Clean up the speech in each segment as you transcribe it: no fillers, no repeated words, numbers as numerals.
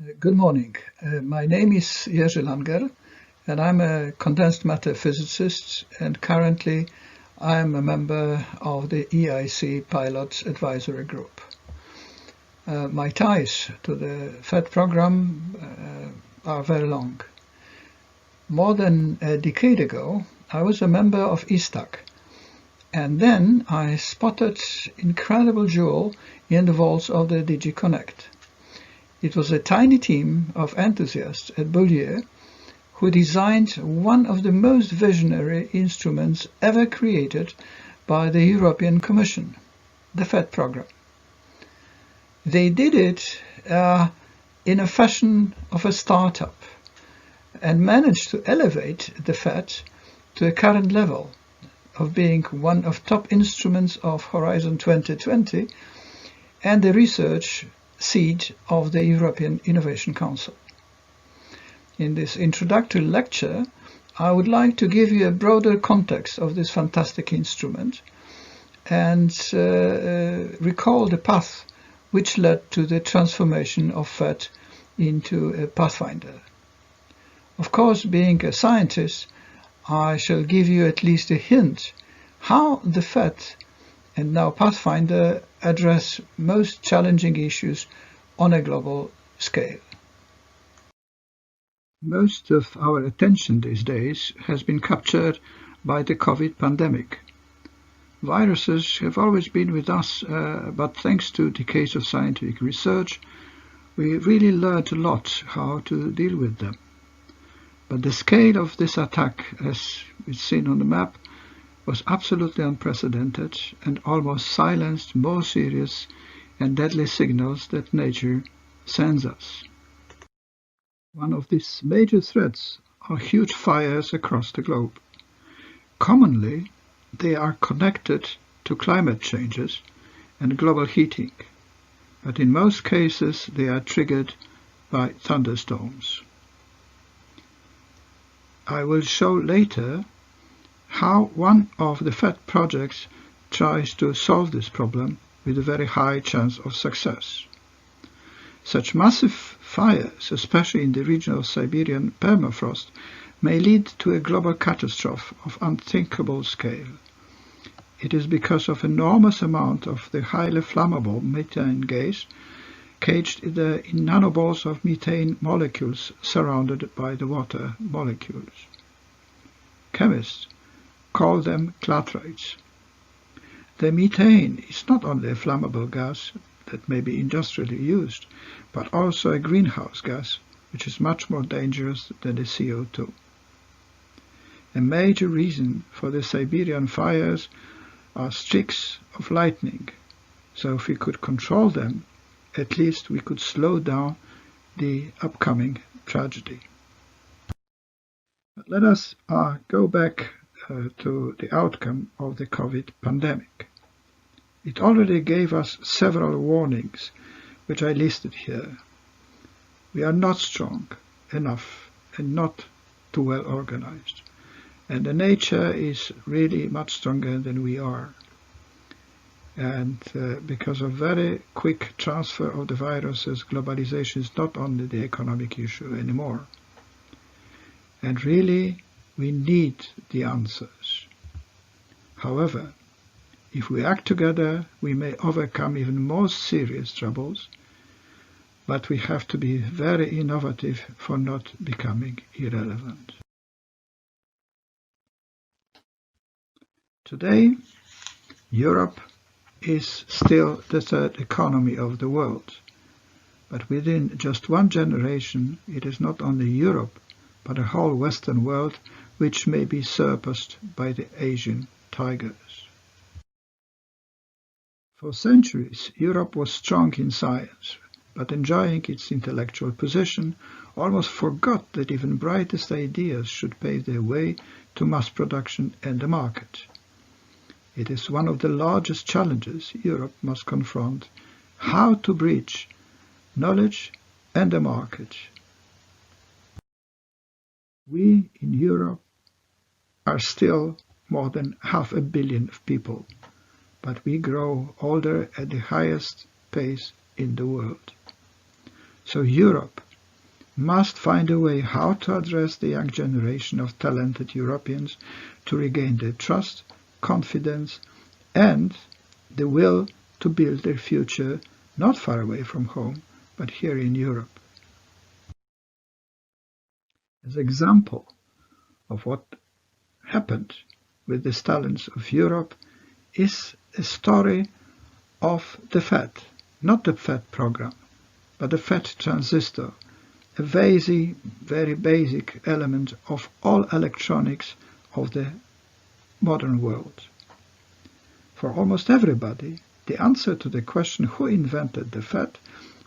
Good morning. My name is Jerzy Langer, and I'm a condensed matter physicist, and currently I'm a member of the EIC Pilots Advisory Group. My ties to the FET program are very long. More than a decade ago, I was a member of ESTAC, and then I spotted incredible jewel in the vaults of the DG Connect. It was a tiny team of enthusiasts at Beaulieu who designed one of the most visionary instruments ever created by the European Commission, the FET program. They did it in a fashion of a startup and managed to elevate the FET to a current level of being one of top instruments of Horizon 2020 and the research seat of the European Innovation Council. In this introductory lecture, I would like to give you a broader context of this fantastic instrument and recall the path which led to the transformation of FET into a Pathfinder. Of course, being a scientist, I shall give you at least a hint how the FET and now Pathfinder address most challenging issues on a global scale. Most of our attention these days has been captured by the COVID pandemic. Viruses have always been with us, but thanks to decades of scientific research, we really learned a lot how to deal with them. But the scale of this attack, as we've seen on the map, was absolutely unprecedented and almost silenced more serious and deadly signals that nature sends us. One of these major threats are huge fires across the globe. Commonly, they are connected to climate changes and global heating, but in most cases they are triggered by thunderstorms. I will show later how one of the FET projects tries to solve this problem with a very high chance of success. Such massive fires, especially in the region of Siberian permafrost, may lead to a global catastrophe of unthinkable scale. It is because of enormous amount of the highly flammable methane gas caged in nanoballs of methane molecules surrounded by the water molecules. Chemists call them clathrates. The methane is not only a flammable gas that may be industrially used, but also a greenhouse gas, which is much more dangerous than the CO2. A major reason for the Siberian fires are streaks of lightning, so if we could control them, at least we could slow down the upcoming tragedy. But let us go back to the outcome of the COVID pandemic. It already gave us several warnings, which I listed here. We are not strong enough and not too well organized, and the nature is really much stronger than we are. And because of very quick transfer of the viruses, globalization is not only the economic issue anymore. And really, we need the answers. However, if we act together, we may overcome even more serious troubles, but we have to be very innovative for not becoming irrelevant. Today, Europe is still the third economy of the world, but within just one generation, it is not only Europe, but the whole Western world which may be surpassed by the Asian tigers. For centuries, Europe was strong in science, but enjoying its intellectual position, almost forgot that even brightest ideas should pave their way to mass production and the market. It is one of the largest challenges Europe must confront, how to bridge knowledge and the market. We in Europe are still more than 500 million people, but we grow older at the highest pace in the world. So Europe must find a way how to address the young generation of talented Europeans to regain their trust, confidence, and the will to build their future not far away from home, but here in Europe. As an example of what happened with the talents of Europe is a story of the FET, not the FET program, but the FET transistor, a very basic element of all electronics of the modern world. For almost everybody, the answer to the question who invented the FET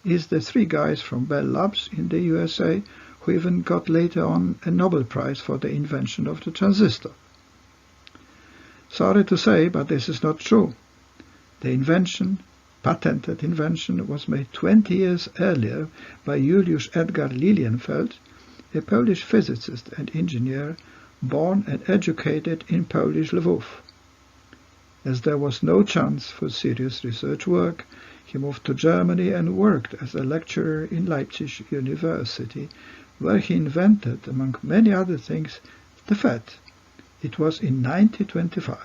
is the three guys from Bell Labs in the USA who even got later on a Nobel Prize for the invention of the transistor. Sorry to say, but this is not true. The patented invention, was made 20 years earlier by Julius Edgar Lilienfeld, a Polish physicist and engineer born and educated in Polish Lwów. As there was no chance for serious research work, he moved to Germany and worked as a lecturer in Leipzig University, where he invented, among many other things, the FET. It was in 1925.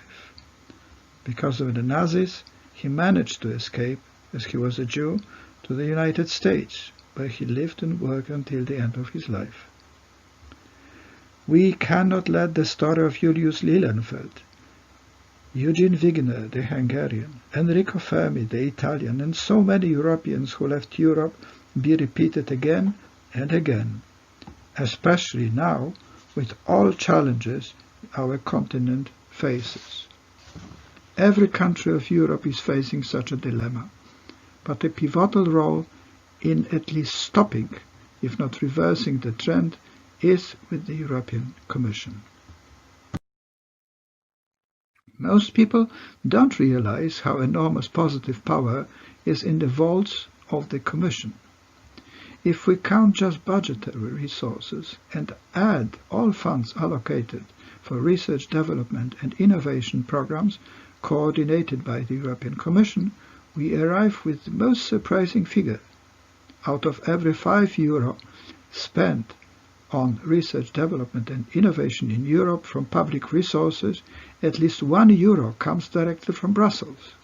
Because of the Nazis, he managed to escape, as he was a Jew, to the United States, where he lived and worked until the end of his life. We cannot let the story of Julius Lilienfeld, Eugene Wigner, the Hungarian, Enrico Fermi, the Italian, and so many Europeans who left Europe be repeated again and again, especially now with all challenges our continent faces. Every country of Europe is facing such a dilemma, but a pivotal role in at least stopping, if not reversing the trend, is with the European Commission. Most people don't realize how enormous positive power is in the vaults of the Commission. If we count just budgetary resources and add all funds allocated for research, development and innovation programs coordinated by the European Commission, we arrive with the most surprising figure. Out of every €5 spent on research, development and innovation in Europe from public resources, at least €1 comes directly from Brussels.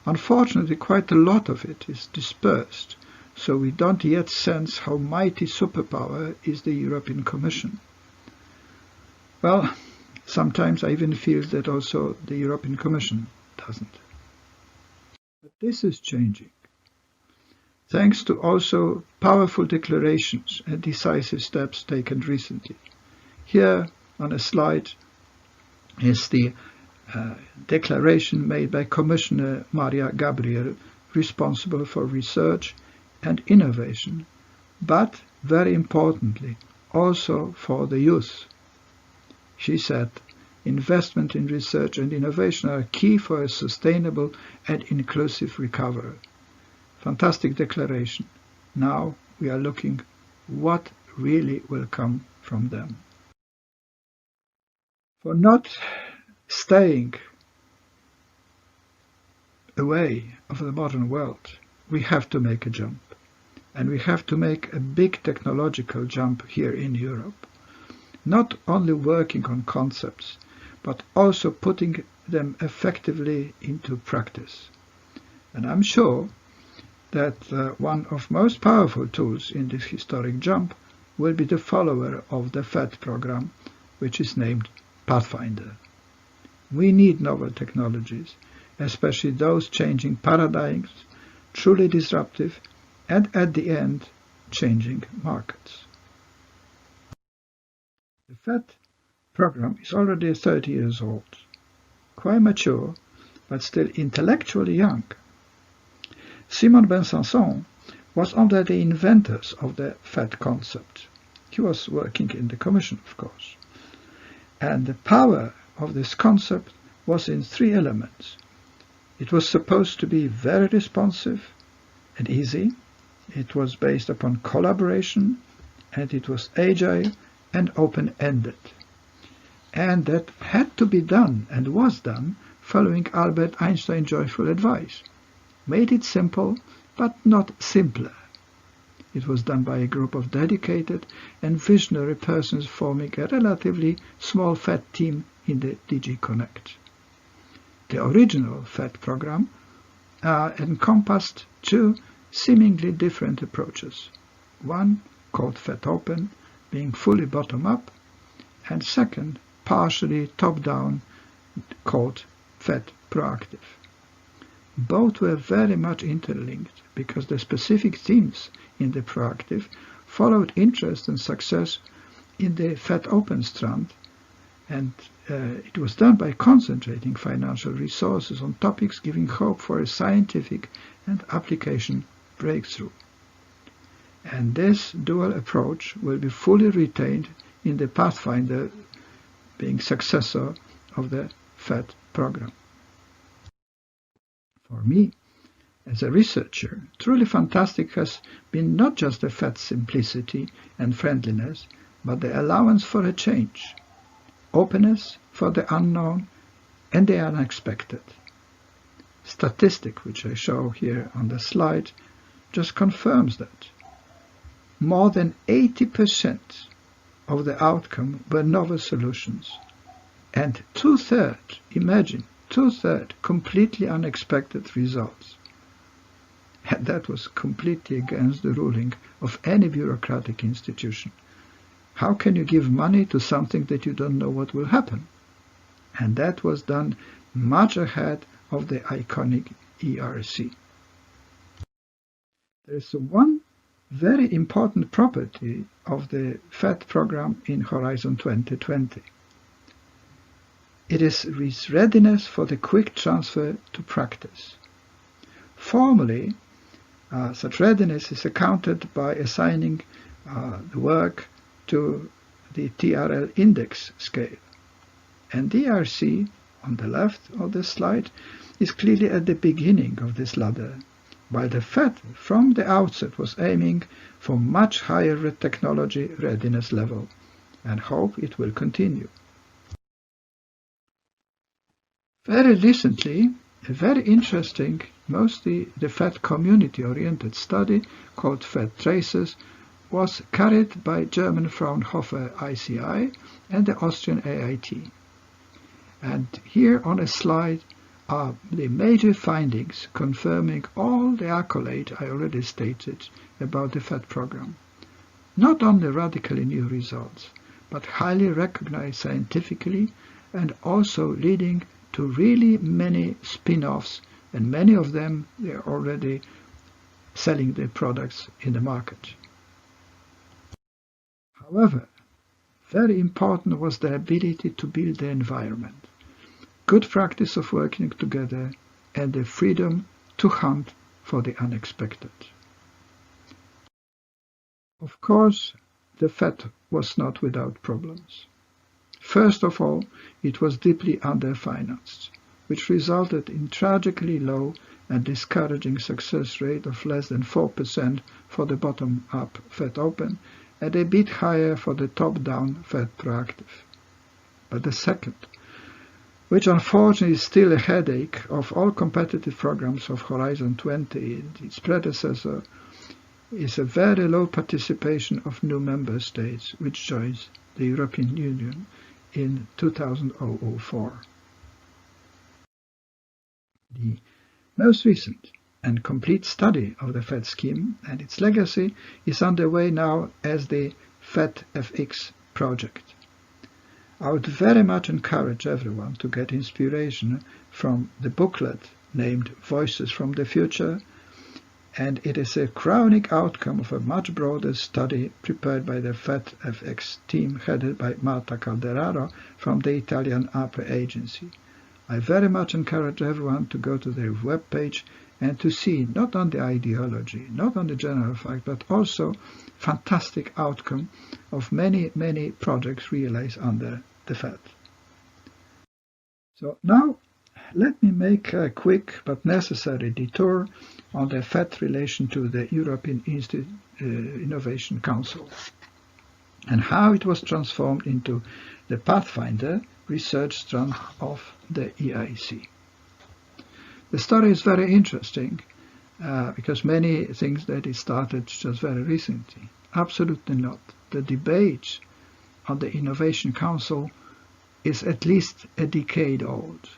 Unfortunately, quite a lot of it is dispersed, so we don't yet sense how mighty superpower is the European Commission. Well, sometimes I even feel that also the European Commission doesn't. But this is changing, thanks to also powerful declarations and decisive steps taken recently. Here on a slide is the declaration made by Commissioner Maria Gabriel, responsible for research and innovation, but very importantly also for the youth. She said, investment in research and innovation are key for a sustainable and inclusive recovery. Fantastic declaration. Now we are looking what really will come from them. For not staying away of the modern world, we have to make a jump. And we have to make a big technological jump here in Europe. Not only working on concepts, but also putting them effectively into practice. And I'm sure that one of most powerful tools in this historic jump will be the follower of the FET program, which is named Pathfinder. We need novel technologies, especially those changing paradigms, truly disruptive, and at the end, changing markets. The FET program is already 30 years old, quite mature, but still intellectually young. Simon Bensanson was one of the inventors of the FET concept. He was working in the Commission, of course. And the power of this concept was in three elements. It was supposed to be very responsive and easy. It was based upon collaboration, and it was agile and open-ended. And that had to be done and was done following Albert Einstein's joyful advice. Made it simple, but not simpler. It was done by a group of dedicated and visionary persons forming a relatively small FET team in the DG Connect. The original FET program encompassed two seemingly different approaches. One, called FET-OPEN, being fully bottom-up, and second, partially top-down, called FET-Proactive. Both were very much interlinked because the specific themes in the Proactive followed interest and success in the FET-OPEN strand, and it was done by concentrating financial resources on topics giving hope for a scientific and application breakthrough. And this dual approach will be fully retained in the Pathfinder, being successor of the FET program. For me, as a researcher, truly fantastic has been not just the FET simplicity and friendliness, but the allowance for a change, openness for the unknown and the unexpected. Statistic, which I show here on the slide, just confirms that. More than 80% of the outcome were novel solutions, and two-thirds, imagine, two-thirds completely unexpected results. And that was completely against the ruling of any bureaucratic institution. How can you give money to something that you don't know what will happen? And that was done much ahead of the iconic ERC. There is one very important property of the FET program in Horizon 2020. It is its readiness for the quick transfer to practice. Formally, such readiness is accounted by assigning the work to the TRL index scale. And DRC, on the left of the slide, is clearly at the beginning of this ladder, while the FET from the outset was aiming for much higher technology readiness level, and hope it will continue. Very recently, a very interesting, mostly the FET community-oriented study called FET Traces was carried by German Fraunhofer ICI and the Austrian AIT. And here on a slide are the major findings confirming all the accolade I already stated about the FET program. Not only radically new results, but highly recognized scientifically and also leading to really many spin-offs, and many of them they are already selling their products in the market. However, very important was the ability to build the environment, good practice of working together, and the freedom to hunt for the unexpected. Of course, the FET was not without problems. First of all, it was deeply underfinanced, which resulted in tragically low and discouraging success rate of less than 4% for the bottom-up FET-OPEN and a bit higher for the top-down FET-Proactive. But the second, which unfortunately is still a headache of all competitive programs of Horizon 20 and its predecessor, is a very low participation of new member states which joins the European Union in 2004. The most recent and complete study of the FET scheme and its legacy is underway now as the FETFX project. I would very much encourage everyone to get inspiration from the booklet named Voices from the Future, and it is a crowning outcome of a much broader study prepared by the FETFX team headed by Marta Calderaro from the Italian APE agency. I very much encourage everyone to go to their webpage and to see not on the ideology, not on the general fact, but also fantastic outcome of many, many projects realized under the FET. So now let me make a quick but necessary detour on the FET relation to the European Innovation Council and how it was transformed into the Pathfinder research strand of the EIC. The story is very interesting, because many think that it started just very recently. Absolutely not. The debate on the Innovation Council is at least a decade old.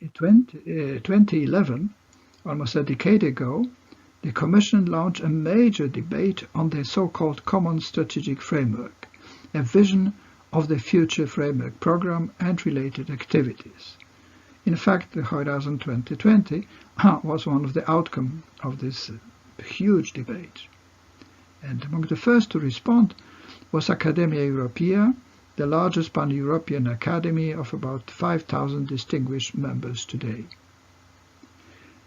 In 2011, almost a decade ago, the Commission launched a major debate on the so-called Common Strategic Framework, a vision of the future framework program and related activities. In fact, the Horizon 2020 was one of the outcomes of this huge debate. And among the first to respond was Academia Europaea, the largest pan-European academy of about 5,000 distinguished members today.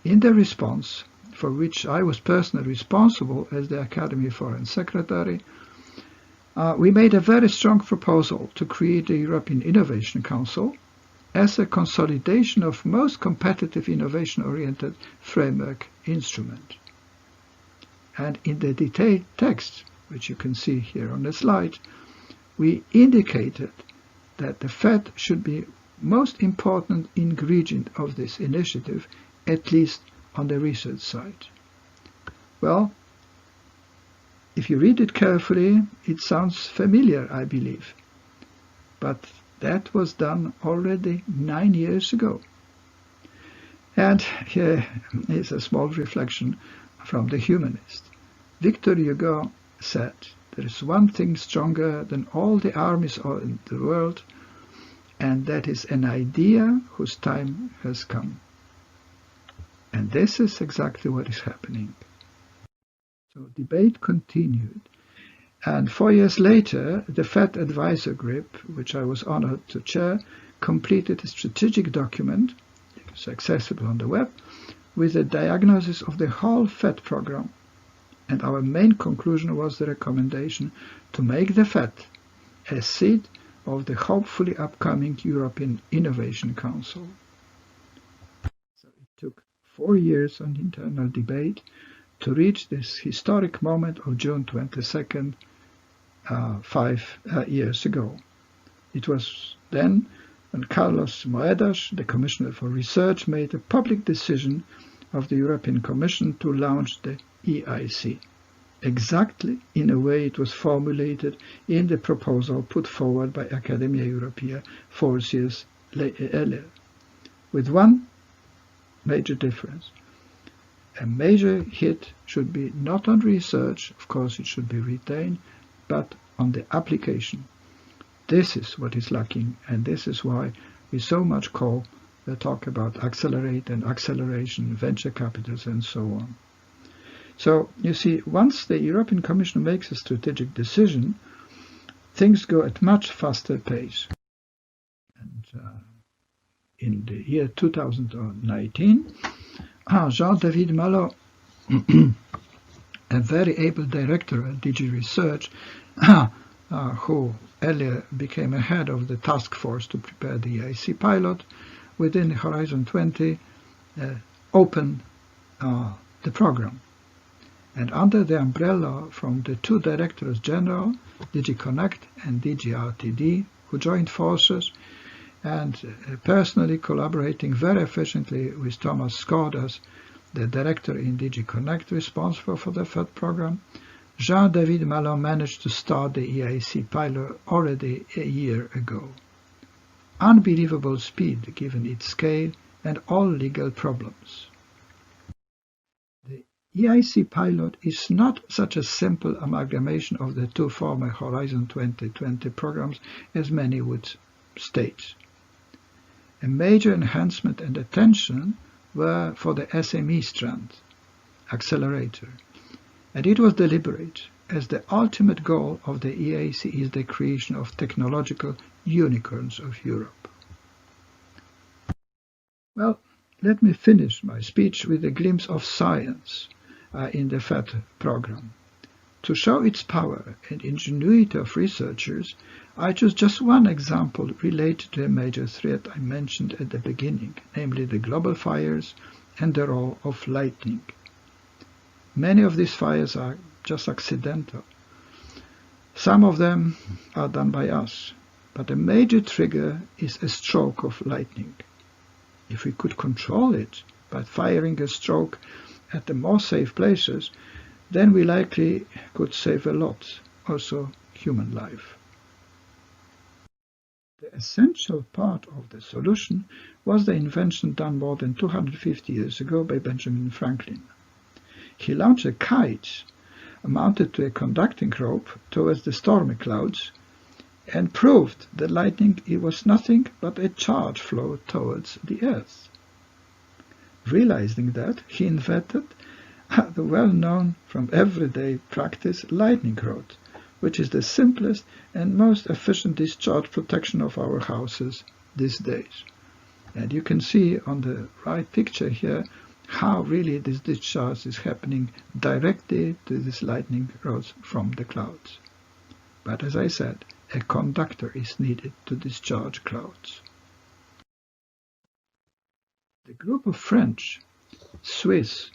In the response, for which I was personally responsible as the Academy Foreign Secretary, we made a very strong proposal to create the European Innovation Council as a consolidation of most competitive innovation-oriented framework instrument. And in the detailed text, which you can see here on the slide, we indicated that the FET should be most important ingredient of this initiative, at least on the research side. Well, if you read it carefully, it sounds familiar, I believe. But that was done already 9 years ago. And here is a small reflection from the humanist. Victor Hugo said, "There is one thing stronger than all the armies in the world, and that is an idea whose time has come." And this is exactly what is happening. So debate continued. And 4 years later, the FET Advisor Group, which I was honored to chair, completed a strategic document, it was accessible on the web, with a diagnosis of the whole FET program. And our main conclusion was the recommendation to make the FET a seat of the hopefully upcoming European Innovation Council. So it took 4 years on internal debate to reach this historic moment of June 22nd, 5 years ago. It was then when Carlos Moedas, the Commissioner for Research, made a public decision of the European Commission to launch the EIC, exactly in a way it was formulated in the proposal put forward by Academia Europaea 4 years earlier, with one major difference. A major hit should be not on research, of course it should be retained, but on the application. This is what is lacking, and this is why we so much talk about accelerate and acceleration, venture capitals, and so on. So, you see, once the European Commission makes a strategic decision, things go at much faster pace. And in the year 2019, Jean-David Malo, a very able director at DG Research, who earlier became a head of the task force to prepare the EIC pilot, within Horizon 20, opened the program. And under the umbrella from the two Directors General, DG Connect and DG RTD, who joined forces, and personally collaborating very efficiently with Thomas Skodas, the Director in DG Connect responsible for the FET program, Jean-David Malo managed to start the EIC pilot already a year ago. Unbelievable speed given its scale and all legal problems. The EIC pilot is not such a simple amalgamation of the two former Horizon 2020 programs as many would state. A major enhancement and attention were for the SME strand, accelerator, and it was deliberate, as the ultimate goal of the EIC is the creation of technological unicorns of Europe. Well, let me finish my speech with a glimpse of science in the FET program. To show its power and ingenuity of researchers, I choose just one example related to a major threat I mentioned at the beginning, namely the global fires and the role of lightning. Many of these fires are just accidental. Some of them are done by us, but a major trigger is a stroke of lightning. If we could control it but firing a stroke at the more safe places, then we likely could save a lot, also human life. The essential part of the solution was the invention done more than 250 years ago by Benjamin Franklin. He launched a kite mounted to a conducting rope towards the stormy clouds and proved that lightning was nothing but a charge flow towards the earth. Realizing that, he invented the well-known from everyday practice lightning rod, which is the simplest and most efficient discharge protection of our houses these days. And you can see on the right picture here how really this discharge is happening directly to these lightning rods from the clouds. But as I said, a conductor is needed to discharge clouds. The group of French, Swiss,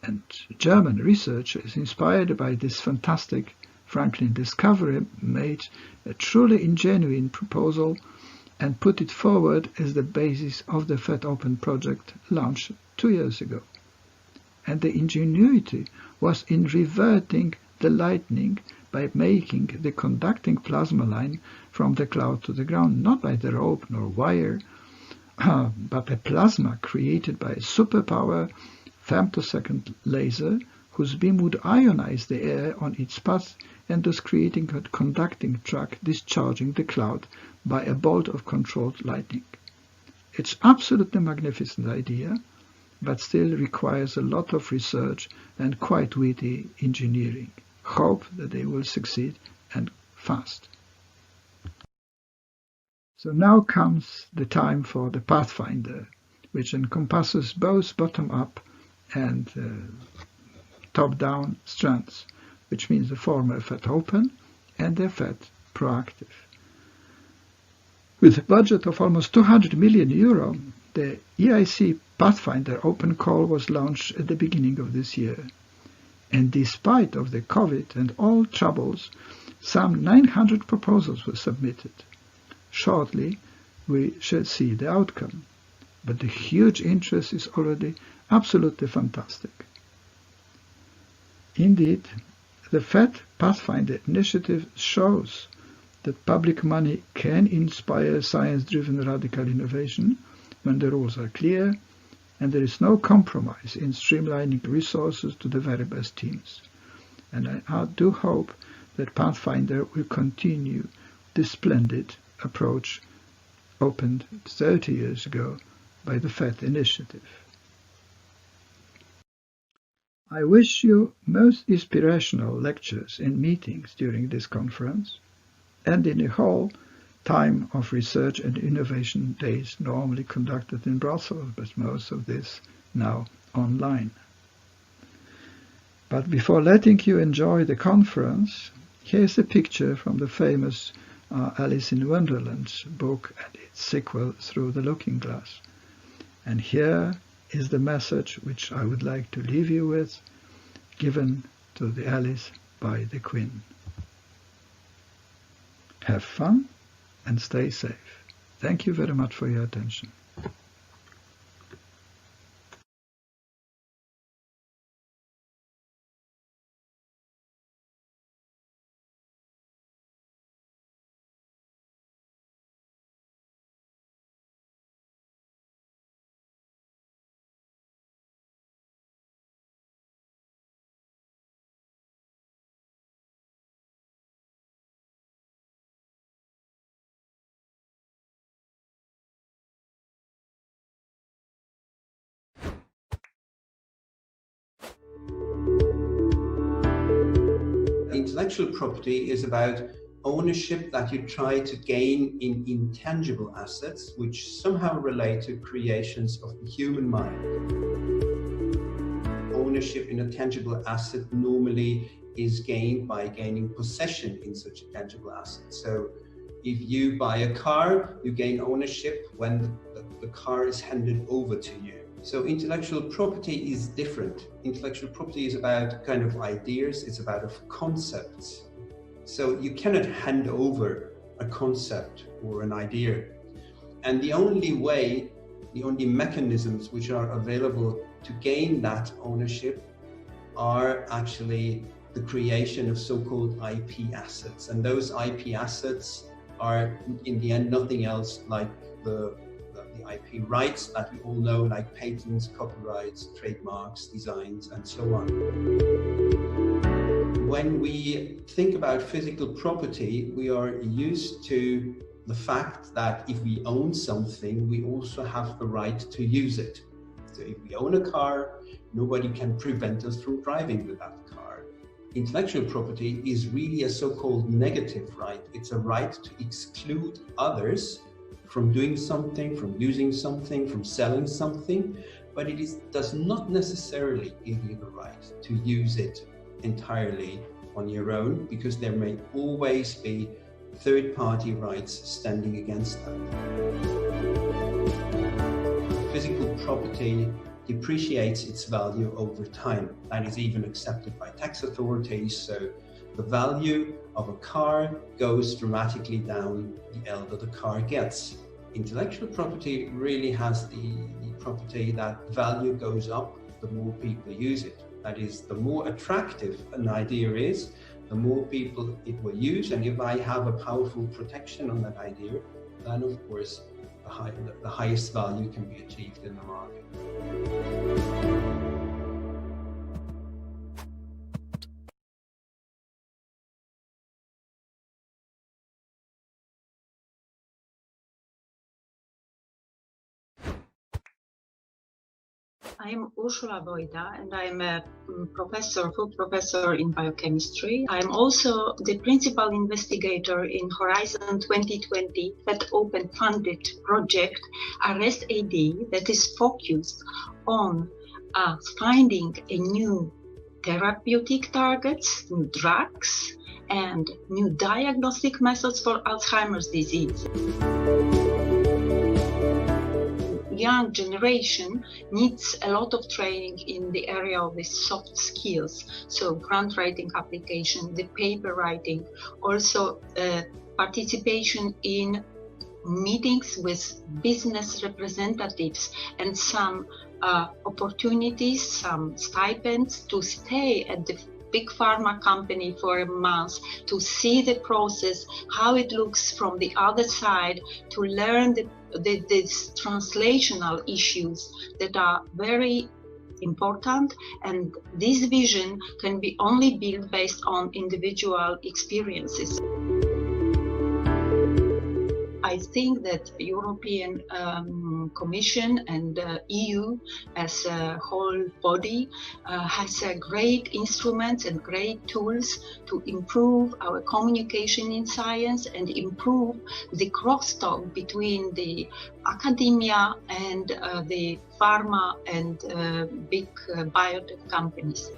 and German researchers, inspired by this fantastic Franklin discovery, made a truly genuine proposal and put it forward as the basis of the FET-OPEN project launched 2 years ago. And the ingenuity was in reverting the lightning by making the conducting plasma line from the cloud to the ground, not by the rope nor wire, but a plasma created by a superpower femtosecond laser whose beam would ionize the air on its path and thus creating a conducting track discharging the cloud by a bolt of controlled lightning. It's absolutely magnificent idea, but still requires a lot of research and quite witty engineering. Hope that they will succeed, and fast. So now comes the time for the Pathfinder, which encompasses both bottom-up and top-down strands, which means the former FET-OPEN and the FET Proactive. With a budget of almost 200 million euro, the EIC Pathfinder open call was launched at the beginning of this year. And despite of the COVID and all troubles, some 900 proposals were submitted. Shortly, we shall see the outcome. But the huge interest is already absolutely fantastic. Indeed, the FET Pathfinder initiative shows that public money can inspire science-driven radical innovation when the rules are clear and there is no compromise in streamlining resources to the very best teams. And I do hope that Pathfinder will continue this splendid approach opened 30 years ago by the FET initiative. I wish you most inspirational lectures and meetings during this conference and in the whole time of research and innovation days normally conducted in Brussels, but most of this now online. But before letting you enjoy the conference, here's a picture from the famous Alice in Wonderland book and its sequel, Through the Looking Glass. And here is the message which I would like to leave you with, given to the Alice by the Queen. Have fun and stay safe. Thank you very much for your attention. Intellectual property is about ownership that you try to gain in intangible assets, which somehow relate to creations of the human mind. Ownership in a tangible asset normally is gained by gaining possession in such a tangible asset. So if you buy a car, you gain ownership when the car is handed over to you. So intellectual property is different. Intellectual property is about kind of ideas, it's about concepts. So you cannot hand over a concept or an idea. And the only way the only mechanisms which are available to gain that ownership are actually the creation of so-called IP assets. And those IP assets are in the end nothing else like the IP rights that we all know, like patents, copyrights, trademarks, designs, and so on. When we think about physical property, we are used to the fact that if we own something, we also have the right to use it. So if we own a car, nobody can prevent us from driving with that car. Intellectual property is really a so-called negative right. It's a right to exclude others from doing something, from using something, from selling something, but it does not necessarily give you the right to use it entirely on your own, because there may always be third-party rights standing against that. Physical property depreciates its value over time. That is even accepted by tax authorities. So the value of a car goes dramatically down the elder the car gets. Intellectual property really has the property that value goes up the more people use it. That is, the more attractive an idea is, the more people it will use. And if I have a powerful protection on that idea, then of course the highest value can be achieved in the market. I'm Ursula Moedas, and I'm a full professor in biochemistry. I'm also the principal investigator in Horizon 2020 FET-OPEN funded project ARREST-AD that is focused on finding a new therapeutic targets, new drugs, and new diagnostic methods for Alzheimer's disease. Young generation needs a lot of training in the area of the soft skills, so grant writing application, the paper writing, also participation in meetings with business representatives, and some opportunities, some stipends to stay at the big pharma company for a month to see the process, how it looks from the other side, to learn these translational issues that are very important. And this vision can be only built based on individual experiences. I think that European Commission and EU as a whole body has great instruments and great tools to improve our communication in science and improve the crosstalk between the academia and the pharma and big biotech companies.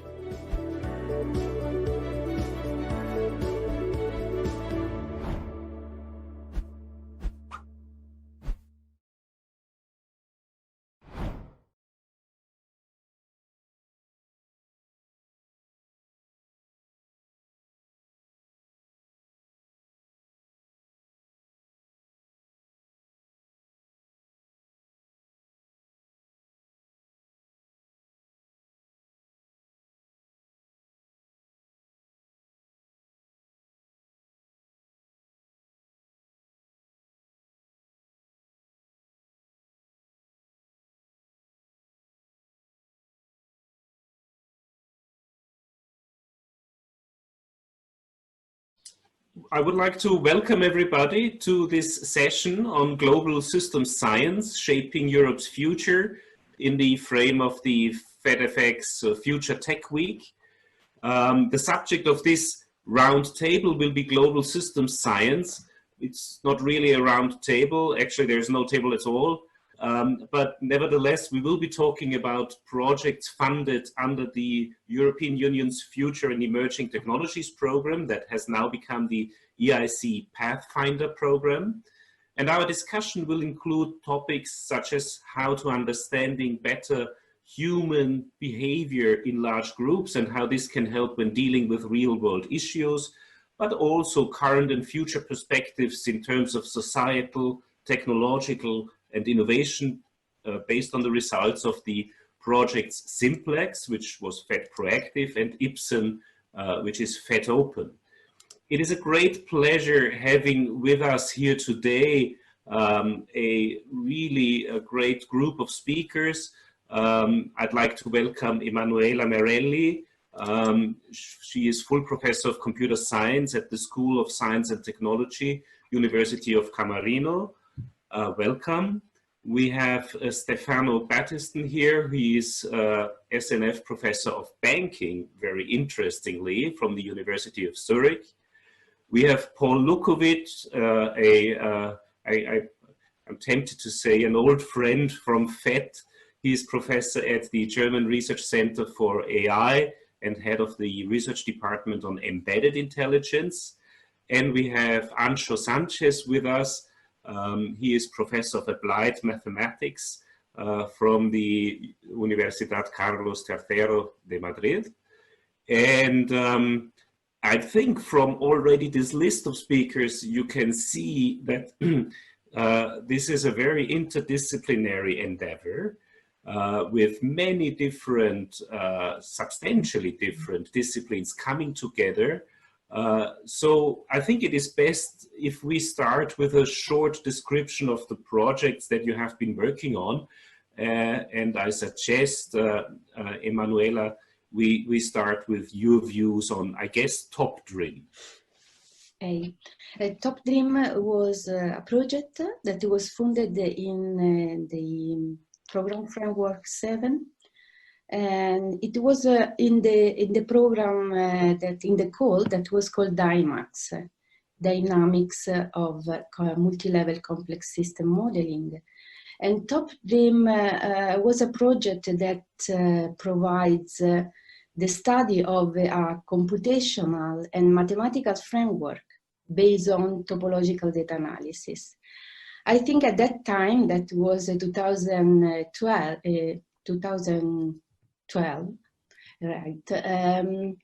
I would like to welcome everybody to this session on global systems science, shaping Europe's future in the frame of the FETFX Future Tech Week. The subject of this round table will be global systems science. It's not really a round table, actually there's no table at all, but nevertheless we will be talking about projects funded under the European Union's Future and Emerging Technologies program that has now become the EIC Pathfinder program. And our discussion will include topics such as how to understanding better human behavior in large groups and how this can help when dealing with real-world issues, but also current and future perspectives in terms of societal, technological, and innovation based on the results of the projects Simplex, which was FET Proactive, and IPSEN, which is FET-OPEN. It is a great pleasure having with us here today a great group of speakers. I'd like to welcome Emanuela Merelli. She is full professor of computer science at the School of Science and Technology, University of Camarino. Welcome. We have Stefano Battiston here. He is SNF Professor of Banking, very interestingly, from the University of Zurich. We have Paul Lukovic, I'm tempted to say an old friend from FET. He is professor at the German Research Center for AI and head of the research department on embedded intelligence. And we have Anxo Sanchez with us. He is professor of applied mathematics from the Universidad Carlos III de Madrid. And I think from already this list of speakers, you can see that this is a very interdisciplinary endeavor with many different, substantially different disciplines coming together. So I think it is best if we start with a short description of the projects that you have been working on. And I suggest, Emanuela, we start with your views on, I guess, TopDream. TopDream was a project that was funded in the program framework 7. And it was in the program in the call that was called DIMAX, Dynamics of Multi-Level Complex System Modeling. And TopDream was a project that provides the study of a computational and mathematical framework based on topological data analysis. I think at that time, that was 2012, right?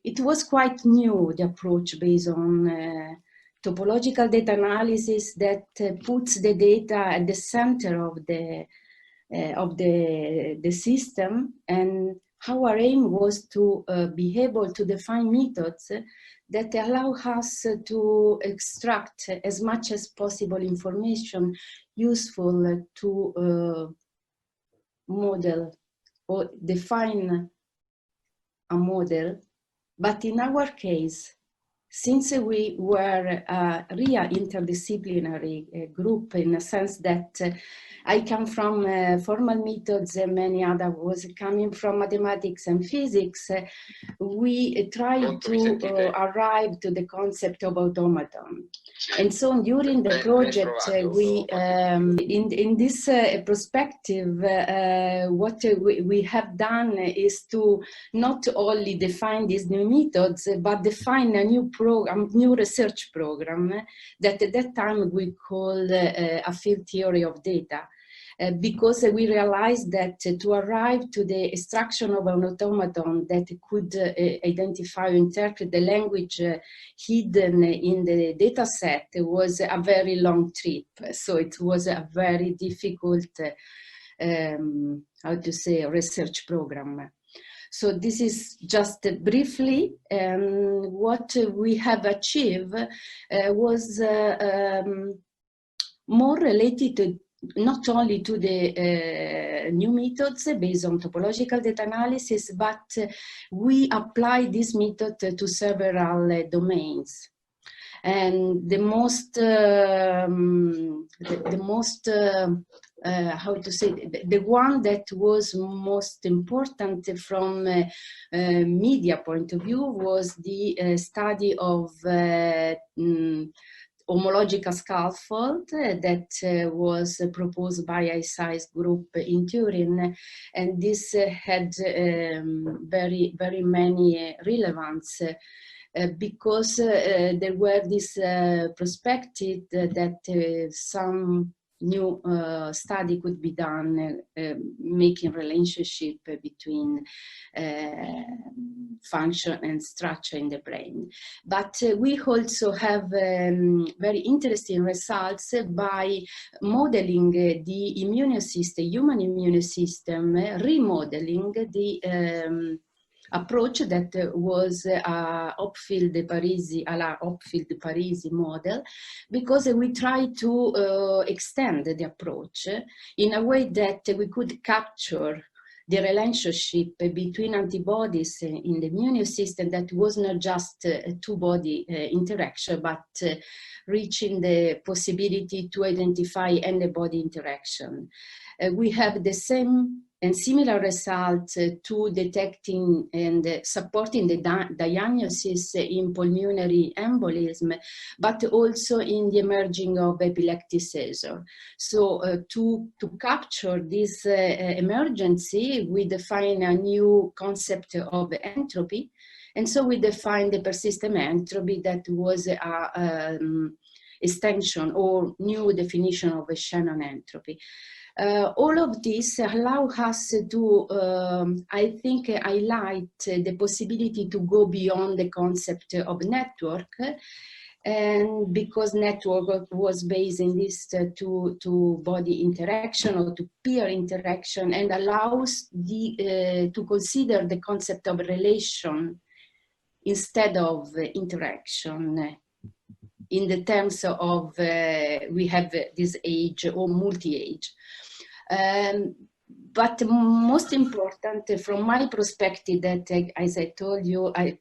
It was quite new, the approach based on topological data analysis that puts the data at the center of the system. And our aim was to be able to define methods that allow us to extract as much as possible information useful to model or define a model. But in our case, since we were a real interdisciplinary group, in a sense that I come from formal methods and many others was coming from mathematics and physics, we tried to arrive to the concept of automaton. And so during the project, we, in this perspective, what we have done is to not only define these new methods, but define a new program, new research program that at that time we called a field theory of data. Because we realized that to arrive to the extraction of an automaton that could identify or interpret the language hidden in the data set was a very long trip. So it was a very difficult, research program. So this is just briefly what we have achieved was more related to not only to the new methods based on topological data analysis, but we apply this method to several domains. And the most, the one that was most important from media point of view was the study of homological scaffold that was proposed by EIC's group in Turin, and this had very many relevance because there were this perspective that some new study could be done, making relationship between function and structure in the brain. But we also have very interesting results by modeling the immune system, human immune system, remodeling the approach that was Hopfield-Parisi, à la Hopfield-Parisi model, because we tried to extend the approach in a way that we could capture the relationship between antibodies in the immune system that was not just a two-body interaction, but reaching the possibility to identify antibody interaction. We have the same and similar results to detecting and supporting the diagnosis in pulmonary embolism, but also in the emerging of epileptic seizure. So to capture this emergency, we define a new concept of entropy. And so we define the persistent entropy that was a extension or new definition of a Shannon entropy. All of this allow us to, I think, highlight the possibility to go beyond the concept of network, and because network was based in this two-body interaction or to peer interaction, and allows to consider the concept of relation instead of interaction, in the terms of we have this age or multi-age. But most important from my perspective, that as I told you, I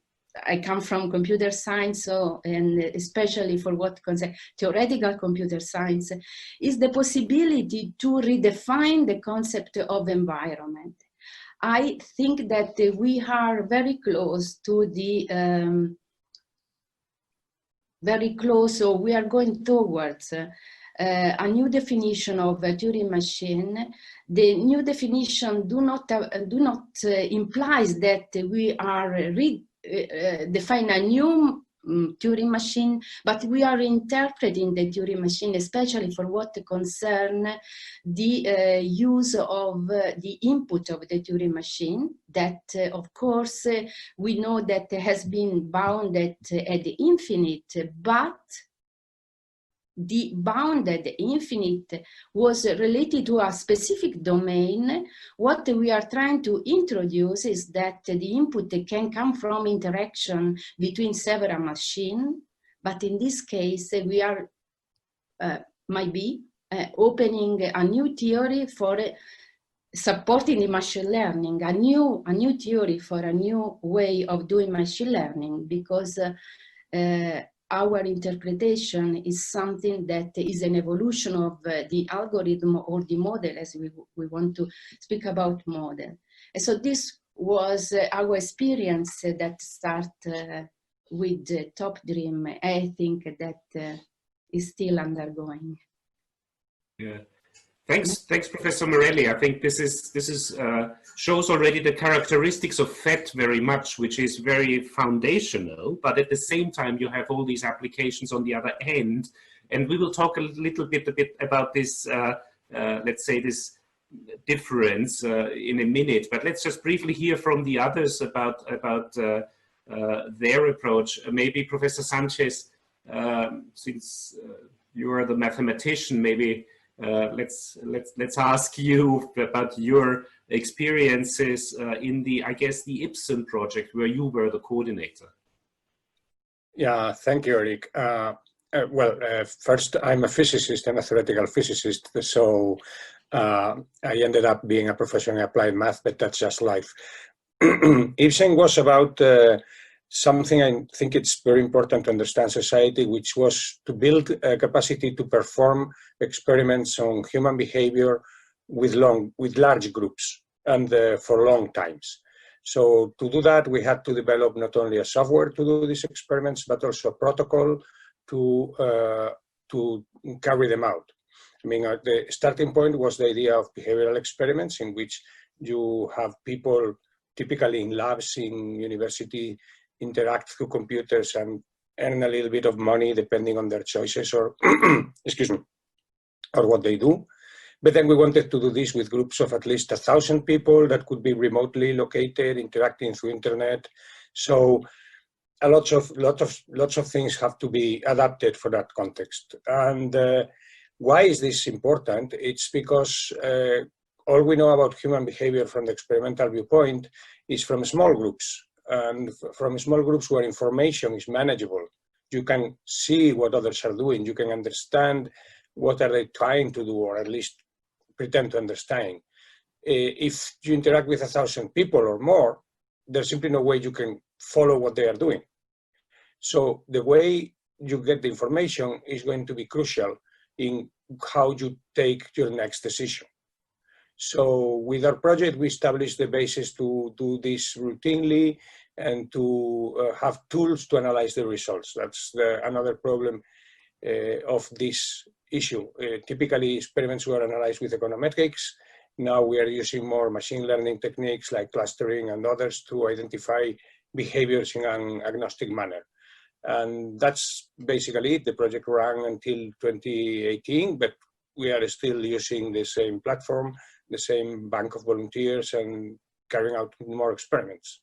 come from computer science, so, and especially for what concerns theoretical computer science, is the possibility to redefine the concept of environment. I think that we are very close to the so we are going towards a new definition of a Turing machine. The new definition do not implies that we are define a new Turing machine, but we are interpreting the Turing machine, especially for what concern the use of the input of the Turing machine, that of course we know that has been bounded at the infinite, but the bounded infinite was related to a specific domain. What we are trying to introduce is that the input can come from interaction between several machines, but in this case we are might be opening a new theory for supporting the machine learning, a new theory for a new way of doing machine learning, because our interpretation is something that is an evolution of the algorithm or the model, as we want to speak about model. And so this was our experience that started with Top Dream. I think that is still undergoing. Yeah. Thanks, Professor Morelli. I think this shows already the characteristics of FET very much, which is very foundational, but at the same time you have all these applications on the other end. And we will talk a little bit about this, let's say, this difference in a minute. But let's just briefly hear from the others about their approach. Maybe Professor Sanchez, since you are the mathematician, maybe. Let's ask you about your experiences in the, I guess, the IPSEN project, where you were the coordinator. Yeah, thank you, Eric. First, I'm a physicist and a theoretical physicist, so I ended up being a professor in applied math, but that's just life. IPSEN was about something I think it's very important to understand society, which was to build a capacity to perform experiments on human behavior with large groups and for long times. So to do that, we had to develop not only a software to do these experiments, but also a protocol to carry them out. I mean, the starting point was the idea of behavioral experiments, in which you have people typically in labs in university interact through computers and earn a little bit of money depending on their choices, or excuse me, or what they do. But then we wanted to do this with groups of at least 1,000 people that could be remotely located, interacting through internet. So lots of things have to be adapted for that context. And why is this important? It's because all we know about human behavior from the experimental viewpoint is from small groups, and from small groups where information is manageable. You can see what others are doing. You can understand what are they trying to do, or at least pretend to understand. If you interact with 1,000 people or more, there's simply no way you can follow what they are doing. So the way you get the information is going to be crucial in how you take your next decision. So with our project, we established the basis to do this routinely and to have tools to analyze the results. That's another problem of this issue. Typically, experiments were analyzed with econometrics. Now we are using more machine learning techniques like clustering and others to identify behaviors in an agnostic manner. And that's basically it. The project ran until 2018, but we are still using the same platform, the same bank of volunteers, and carrying out more experiments.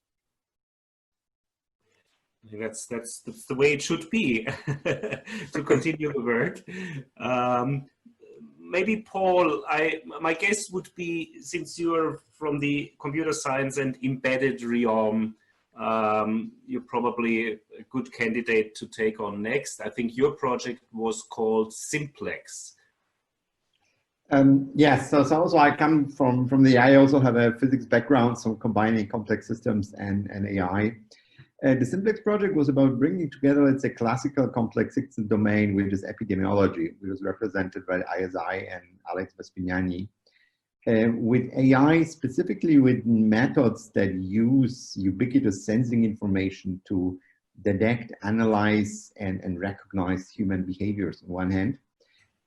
That's the way it should be to continue the work. Maybe Paul, my guess would be, since you're from the computer science and embedded realm, you're probably a good candidate to take on next. I think your project was called Simplex. Yes, so also I come from the AI. I also have a physics background, so combining complex systems and AI. The Simplex project was about bringing together, let's say, classical complex system domain, which is epidemiology, which was represented by ISI and Alex Vespignani, with AI, specifically with methods that use ubiquitous sensing information to detect, analyze, and recognize human behaviors on one hand,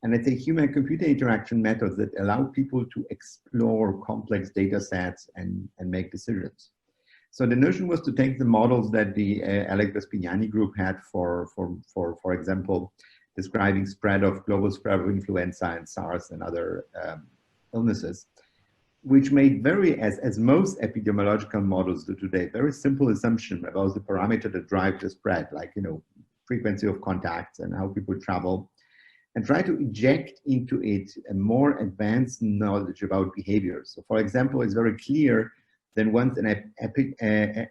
and let's say human-computer interaction methods that allow people to explore complex data sets and make decisions. So the notion was to take the models that the Alex Vespignani group had for example, describing global spread of influenza and SARS and other illnesses, which made as most epidemiological models do today, very simple assumption about the parameter that drive the spread, like, frequency of contacts and how people travel, and try to inject into it a more advanced knowledge about behaviors. So for example, it's very clear that once an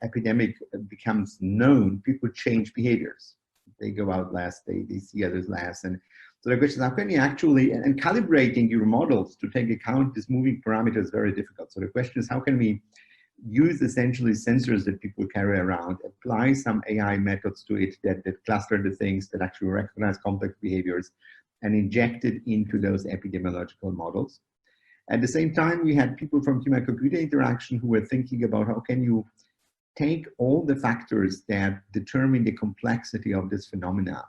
epidemic becomes known, people change behaviors. They go out less, they see others less. And so the question is, how can you actually, and calibrating your models to take account this moving parameter is very difficult. So the question is, how can we use essentially sensors that people carry around, apply some AI methods to it that cluster the things, that actually recognize complex behaviors, and inject it into those epidemiological models. At the same time, we had people from human-computer interaction who were thinking about how can you take all the factors that determine the complexity of this phenomena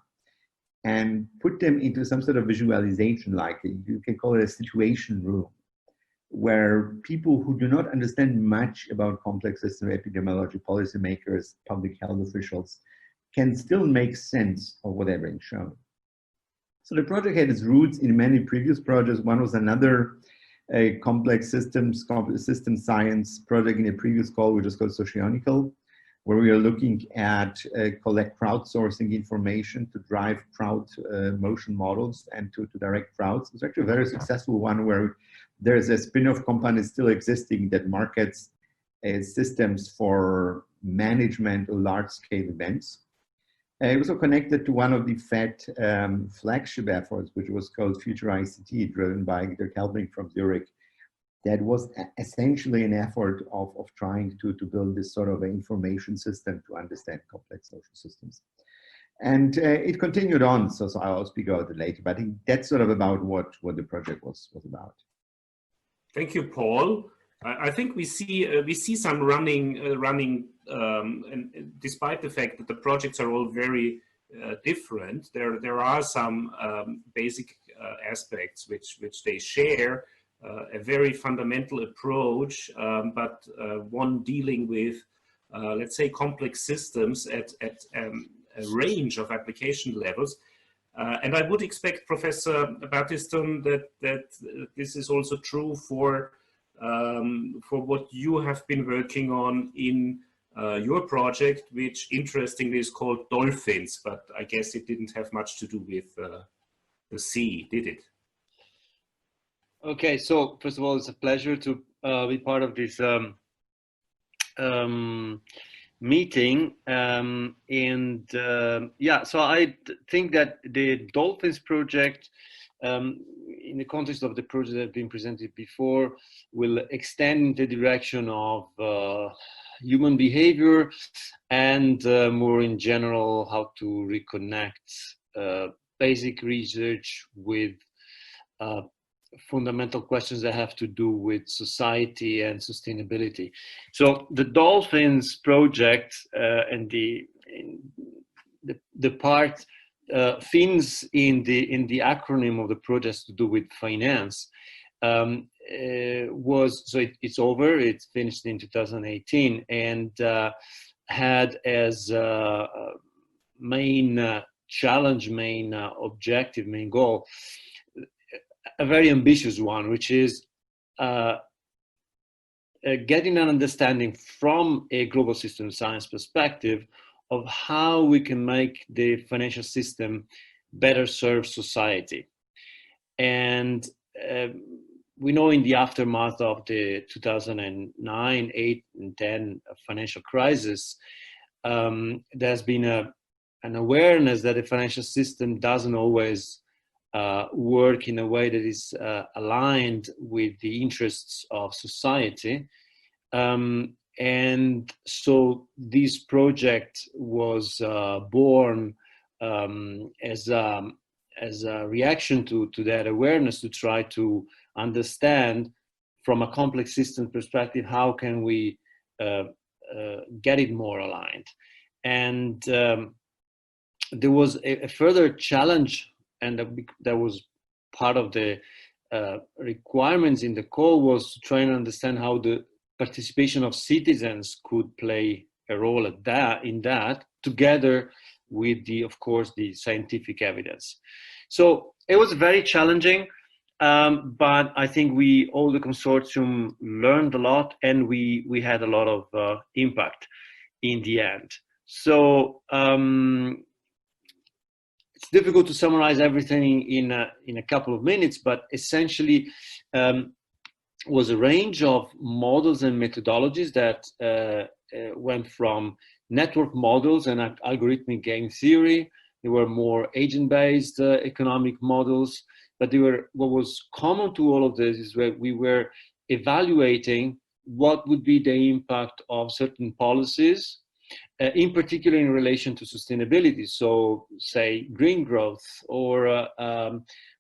and put them into some sort of visualization, like you can call it a situation room, where people who do not understand much about complex system epidemiology, policymakers, public health officials, can still make sense of what they're being shown. So the project had its roots in many previous projects. One was another complex system science project in a previous call, which is called Socionical, where we are looking at collect crowdsourcing information to drive crowd motion models and to direct crowds. It's actually a very successful one where there's a spin-off company still existing that markets systems for management of large-scale events. It was also connected to one of the FET flagship efforts, which was called Future ICT, driven by Dirk Helbing from Zurich. That was essentially an effort of trying to build this sort of information system to understand complex social systems. And it continued on, so I'll speak about it later, but I think that's sort of about what the project was about. Thank you, Paul. I think we see some running, and despite the fact that the projects are all very different, there are some basic aspects which they share. A very fundamental approach, but one dealing with, let's say, complex systems at a range of application levels. And I would expect, Professor Battiston, that this is also true for what you have been working on in your project, which interestingly is called dolphins, but I guess it didn't have much to do with the sea, did it? Okay, so first of all, it's a pleasure to be part of this meeting, yeah, so I think that the Dolphins project, in the context of the project that has been presented before, will extend the direction of human behavior and more in general how to reconnect basic research with fundamental questions that have to do with society and sustainability. So the Dolphins project and the part fins in the acronym of the project to do with finance was, so it's over, it's finished in 2018, and had as main challenge, main objective, main goal, a very ambitious one, which is getting an understanding from a global system science perspective of how we can make the financial system better serve society. And we know in the aftermath of the 2009, 8, and 10 financial crisis, there's been an awareness that the financial system doesn't always work in a way that is aligned with the interests of society. And so this project was born as a reaction to that awareness, to try to understand from a complex system perspective, how can we get it more aligned. And there was a further challenge, and that was part of the requirements in the call, was to try and understand how the participation of citizens could play a role in that, together with of course, the scientific evidence. So it was very challenging, but I think all the consortium learned a lot, and we had a lot of impact in the end. So it's difficult to summarize everything in a couple of minutes, but essentially was a range of models and methodologies that went from network models and algorithmic game theory. There were more agent-based economic models, but what was common to all of this is where we were evaluating what would be the impact of certain policies, in particular in relation to sustainability. So say green growth or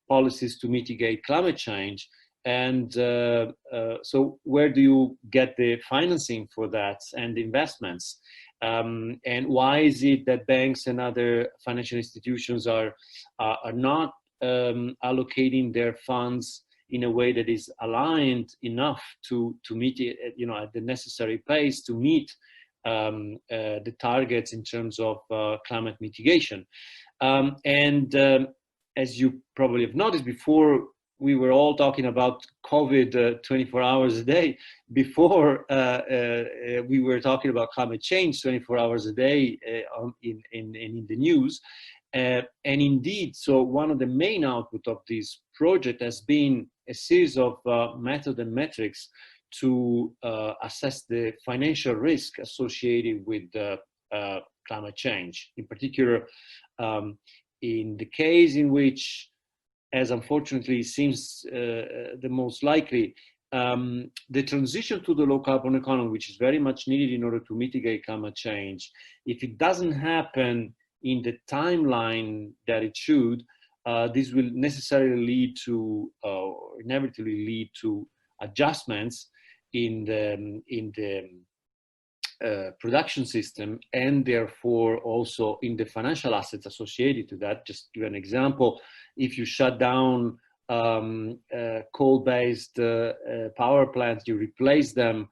policies to mitigate climate change. And so where do you get the financing for that and investments? And why is it that banks and other financial institutions are not allocating their funds in a way that is aligned enough to meet it, at the necessary pace to meet the targets in terms of climate mitigation? As you probably have noticed, before we were all talking about COVID 24 hours a day. Before we were talking about climate change 24 hours a day in the news. And indeed, so one of the main output of this project has been a series of methods and metrics to assess the financial risk associated with climate change. In particular, in the case in which, as unfortunately seems the most likely, the transition to the low carbon economy, which is very much needed in order to mitigate climate change, if it doesn't happen in the timeline that it should, this will necessarily lead to, inevitably lead to adjustments in the production system, and therefore also in the financial assets associated to that. Just to give an example, if you shut down coal-based power plants, you replace them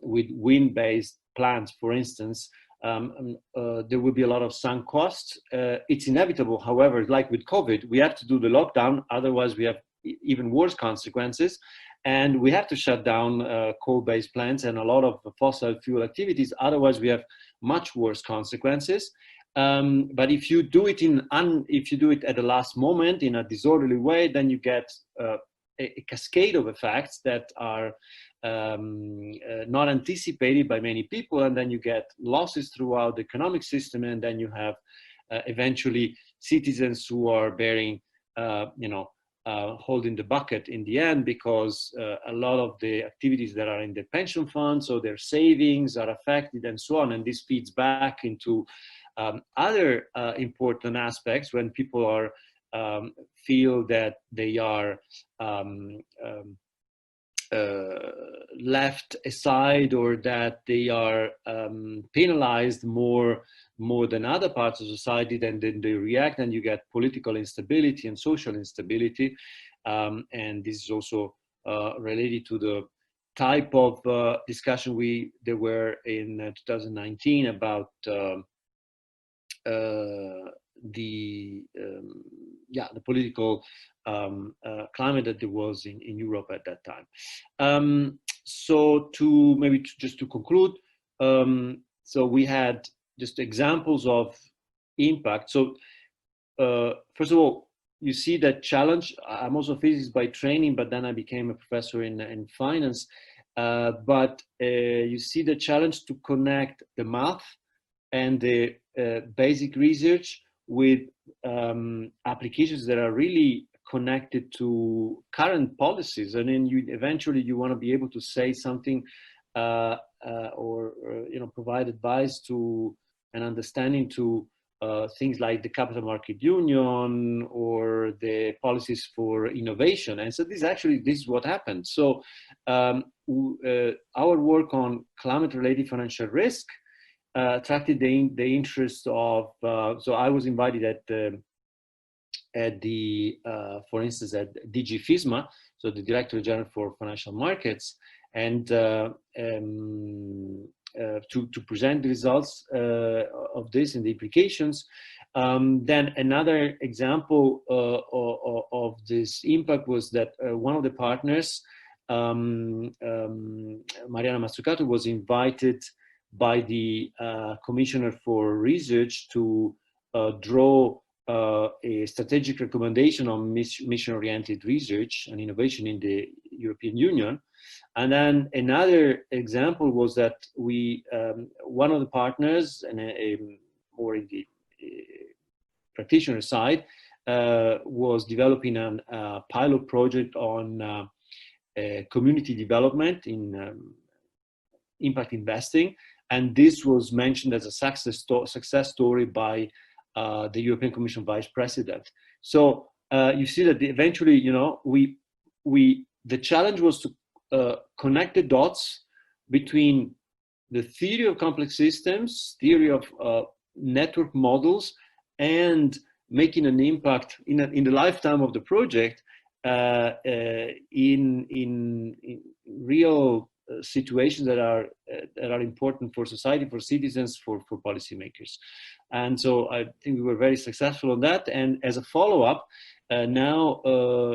with wind-based plants, for instance, there will be a lot of sunk costs. It's inevitable, however, like with COVID, we have to do the lockdown, otherwise we have even worse consequences. And we have to shut down coal-based plants and a lot of fossil fuel activities, otherwise we have much worse consequences. But if you do it at the last moment in a disorderly way, then you get a cascade of effects that are not anticipated by many people, and then you get losses throughout the economic system, and then you have eventually citizens who are bearing, holding the bucket in the end, because a lot of the activities that are in the pension funds or their savings are affected and so on, and this feeds back into other important aspects when people are feel that they are left aside, or that they are penalized more than other parts of society, then they react, and you get political instability and social instability. And this is also related to the type of discussion there were in 2019 about the political climate that there was in Europe at that time. So just to conclude, so we had just examples of impact. So first of all, you see that challenge. I'm also a physicist by training, but then I became a professor in finance. But you see the challenge to connect the math and the basic research with applications that are really connected to current policies. And then eventually you want to be able to say something or provide advice to and understanding to things like the capital market union or the policies for innovation. And so this is what happened. So our work on climate-related financial risk attracted the interest of, so I was invited at the for instance, at DG FISMA, so the Director General for Financial Markets, and to present the results of this and the implications. Then another example of this impact was that one of the partners, Mariana Mazzucato, was invited by the Commissioner for Research to draw a strategic recommendation on mission-oriented research and innovation in the European Union. And then another example was that one of the partners, and more in the practitioner side, was developing a pilot project on community development in impact investing. And this was mentioned as a success story by the European Commission Vice President. So you see that eventually, the challenge was to connect the dots between the theory of complex systems, theory of network models, and making an impact in the lifetime of the project in real situations that are important for society, for citizens, for policymakers. And so I think we were very successful on that. And as a follow-up, now,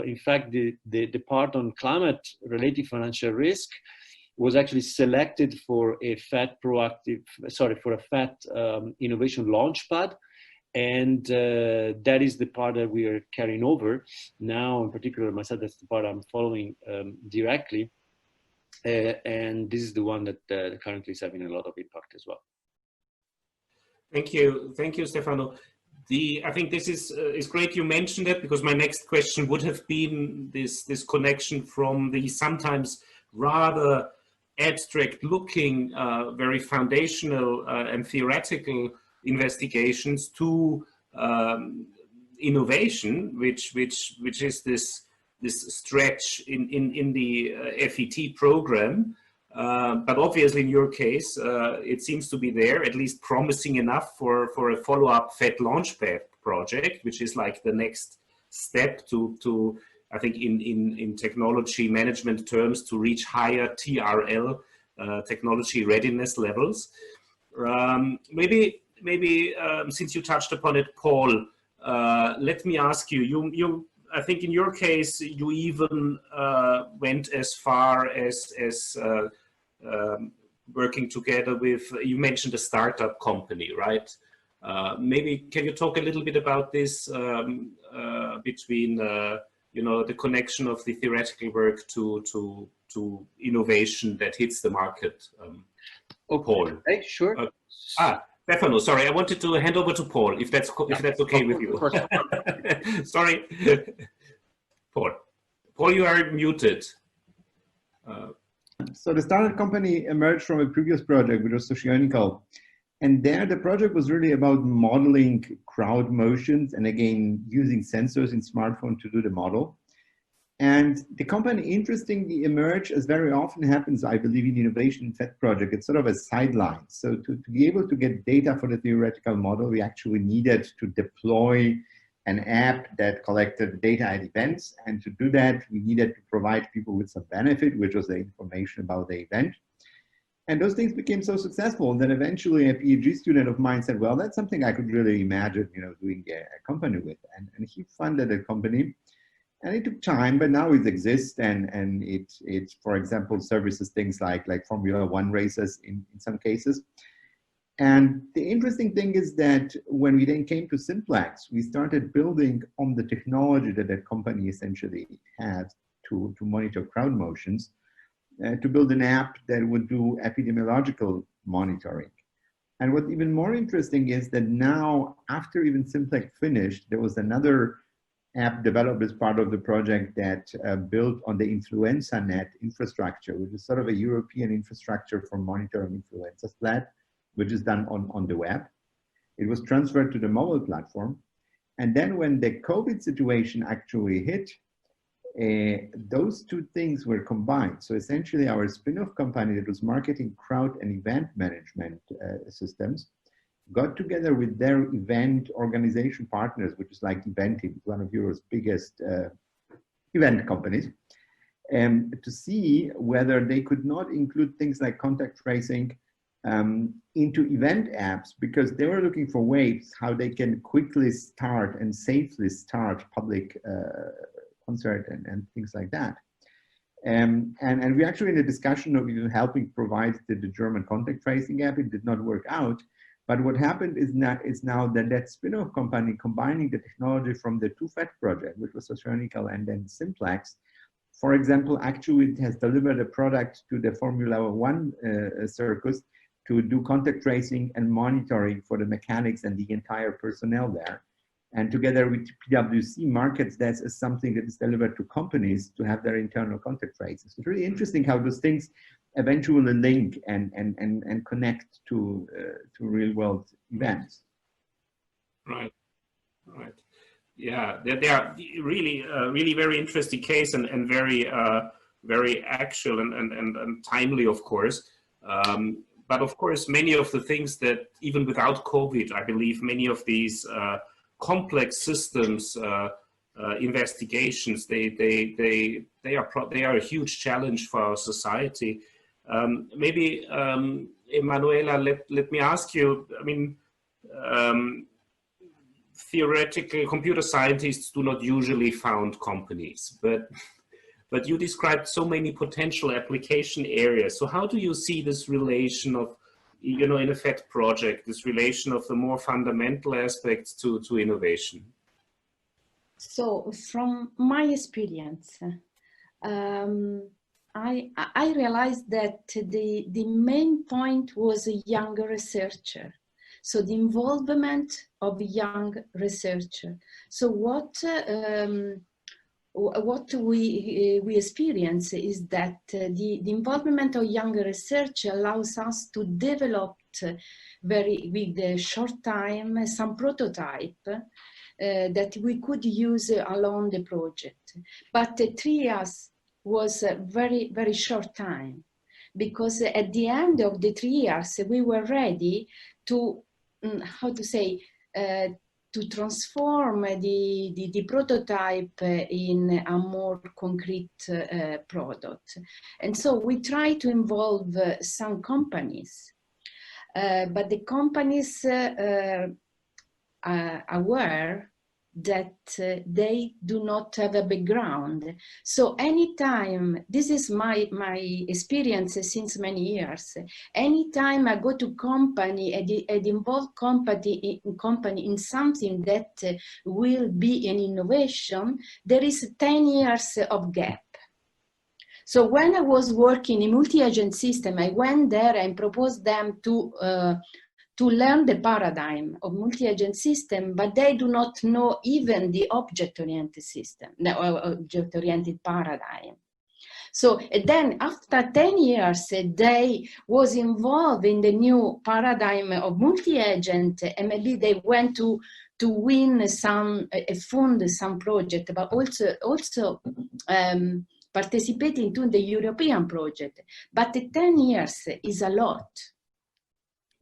in fact, the part on climate-related financial risk was actually selected for a FET innovation launchpad. And that is the part that we are carrying over now. In particular, myself, that's the part I'm following directly. And this is the one that currently is having a lot of impact as well. Thank you, Stefano. I think this is great you mentioned it, because my next question would have been this connection from the sometimes rather abstract-looking, very foundational and theoretical investigations to innovation, which is this stretch in the FET program. But obviously in your case, it seems to be there, at least promising enough for a follow-up FET Launchpad project, which is like the next step to I think in technology management terms, to reach higher TRL, technology readiness levels. Maybe since you touched upon it, Paul, let me ask you. I think in your case, you even went as far as working together with. You mentioned a startup company, right? Maybe can you talk a little bit about this between the connection of the theoretical work to innovation that hits the market? Paul. Okay, sure. Stefano, sorry, I wanted to hand over to Paul, if that's okay with you. Sorry, Paul. Paul, you are muted. So the startup company emerged from a previous project, which was Socionical. And there the project was really about modeling crowd motions and again, using sensors in smartphone to do the model. And the company interestingly emerged, as very often happens, I believe, in innovation FET project. It's sort of a sideline. So to be able to get data for the theoretical model, we actually needed to deploy an app that collected data at events. And to do that, we needed to provide people with some benefit, which was the information about the event. And those things became so successful. And then eventually a PhD student of mine said, well, that's something I could really imagine, doing a company with. And he funded a company. And it took time, but now it exists, and it, for example, services things like Formula 1 races in some cases. And the interesting thing is that when we then came to Simplex, we started building on the technology that that company essentially had to monitor crowd motions, to build an app that would do epidemiological monitoring. And what's even more interesting is that now, after even Simplex finished, there was another app developed as part of the project that built on the InfluenzaNet infrastructure, which is sort of a European infrastructure for monitoring influenza spread, which is done on the web. It was transferred to the mobile platform. And then when the COVID situation actually hit, those two things were combined. So essentially our spin-off company that was marketing crowd and event management systems got together with their event organization partners, which is like Eventim, one of Europe's biggest event companies, to see whether they could not include things like contact tracing into event apps, because they were looking for ways how they can quickly start and safely start public concert and things like that. And we actually in a discussion of even helping provide the German contact tracing app. It did not work out. But what happened is now that spin-off company combining the technology from the two FET project, which was Socionical and then Simplex, for example, actually it has delivered a product to the Formula 1 circus to do contact tracing and monitoring for the mechanics and the entire personnel there. And together with PwC markets that as something that is delivered to companies to have their internal contact traces. It's really interesting how those things eventually link and connect to real world events. Right. Yeah, they are really, really very interesting case and very, very actual and timely, of course. But of course, many of the things that even without COVID, I believe many of these complex systems investigations, they are a huge challenge for our society. Maybe Emanuela, let me ask you. I mean, theoretical computer scientists do not usually found companies, but you described so many potential application areas. So how do you see this relation of, in a FET project, this relation of the more fundamental aspects to innovation? So from my experience, I realized that the main point was a young researcher. So the involvement of a young researcher. So what we experience is that the involvement of young research allows us to develop with a short time some prototype that we could use along the project. But 3 years was a very, very short time, because at the end of the 3 years we were ready to, to transform the prototype in a more concrete product. And so we try to involve some companies. but the companies are aware that they do not have a background. So anytime, this is my experience since many years, anytime I go to company and involve company in something that will be an innovation, there is 10 years of gap. So when I was working in multi-agent system, I went there and proposed them to learn the paradigm of multi-agent system, but they do not know even the object-oriented system, the object-oriented paradigm. So then after 10 years, they was involved in the new paradigm of multi-agent, and maybe they went to win some, fund some project, but also participating to the European project. But 10 years is a lot.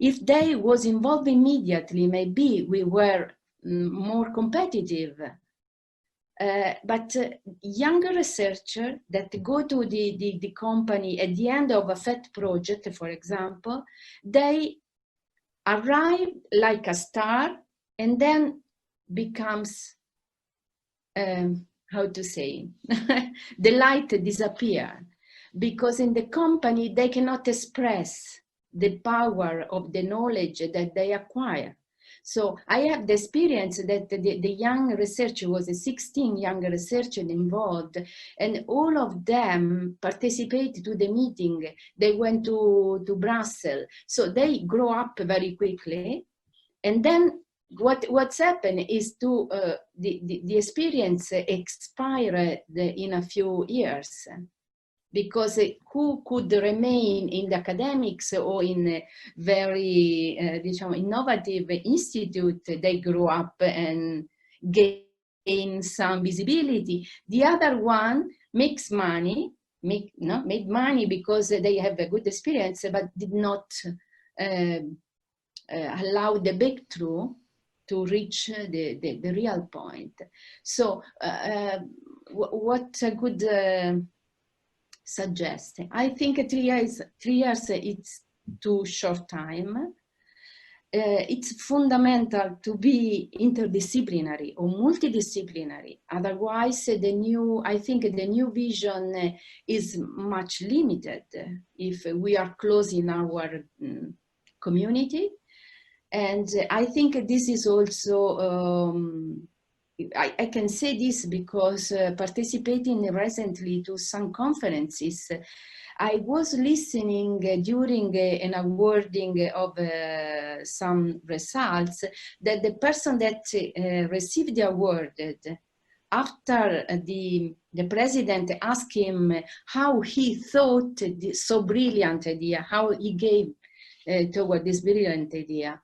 If they was involved immediately, maybe we were more competitive. But younger researchers that go to the company at the end of a FET project, for example, they arrive like a star and then becomes, how to say, the light disappears, because in the company they cannot express the power of the knowledge that they acquire. So I have the experience that the young researcher was 16 young researchers involved, and all of them participated to the meeting. They went to Brussels. So they grow up very quickly. And then what's happened is to the experience expired in a few years. Because who could remain in the academics or in a very innovative institute, they grow up and gain some visibility. The other one makes money, made money because they have a good experience, but did not allow the breakthrough to reach the real point. So what I could suggest, I think 3 years it's too short time. It's fundamental to be interdisciplinary or multidisciplinary. Otherwise, I think the new vision is much limited if we are close in our community. And I think this is also, I can say this because participating recently to some conferences, I was listening during an awarding of some results that the person that received the award, after the president asked him how he thought so brilliant idea, how he gave toward this brilliant idea,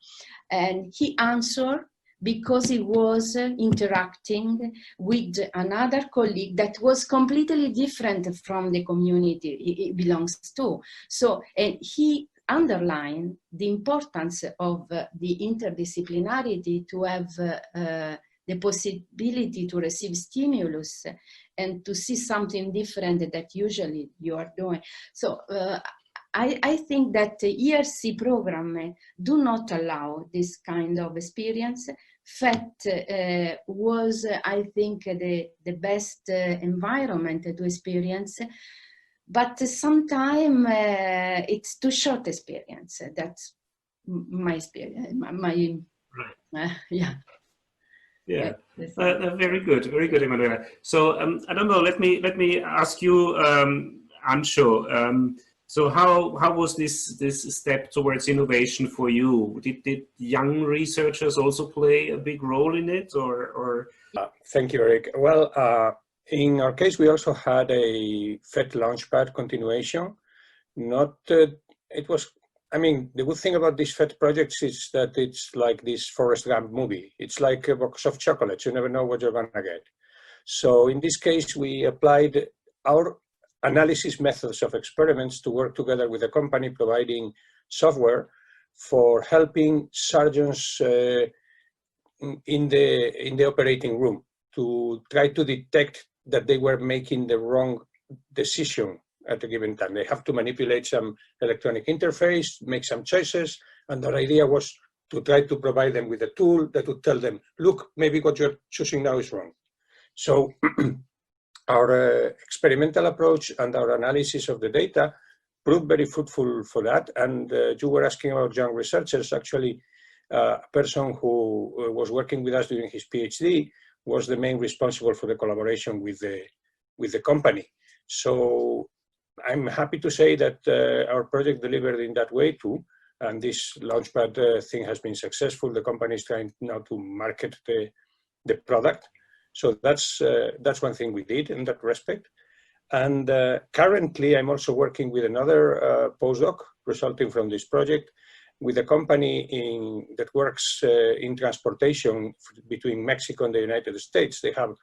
and he answered because he was interacting with another colleague that was completely different from the community he belongs to. So he underlined the importance of the interdisciplinarity to have the possibility to receive stimulus and to see something different that usually you are doing. So I think that the ERC program do not allow this kind of experience. FET was, I think, the best environment to experience, but sometimes it's too short experience. That's my experience. Yeah, very good, Emanuela. So I don't know. Let me ask you, Ansho. So how was this step towards innovation for you? Did young researchers also play a big role in it, or? Thank you, Eric. Well, in our case, we also had a FET Launchpad continuation. It was. I mean, the good thing about these FET projects is that it's like this Forrest Gump movie. It's like a box of chocolates. You never know what you're gonna get. So in this case, we applied our analysis methods of experiments to work together with a company providing software for helping surgeons in the operating room to try to detect that they were making the wrong decision at a given time. They have to manipulate some electronic interface, make some choices, And our idea was to try to provide them with a tool that would tell them, look, maybe what you're choosing now is wrong. So our experimental approach and our analysis of the data proved very fruitful for that. And you were asking about young researchers. Actually, a person who was working with us during his PhD was the main responsible for the collaboration with the company. So I'm happy to say that our project delivered in that way too. And this Launchpad thing has been successful. The company is trying now to market the product. So that's one thing we did in that respect. And currently, I'm also working with another postdoc resulting from this project with a company that works in transportation between Mexico and the United States. They have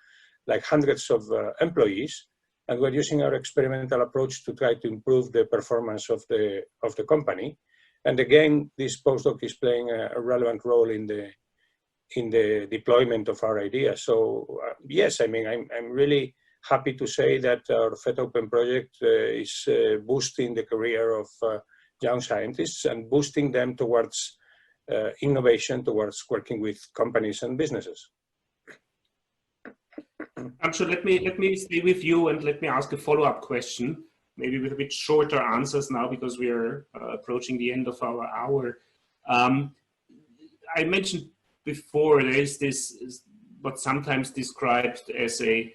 like hundreds of employees, and we're using our experimental approach to try to improve the performance of the company. And again, this postdoc is playing a relevant role in the deployment of our idea. So yes, I mean, I'm really happy to say that our FET-OPEN project is boosting the career of young scientists and boosting them towards innovation, towards working with companies and businesses. Amshu, let me stay with you and let me ask a follow-up question, maybe with a bit shorter answers now because we are approaching the end of our hour. I mentioned before there is this what's sometimes described as a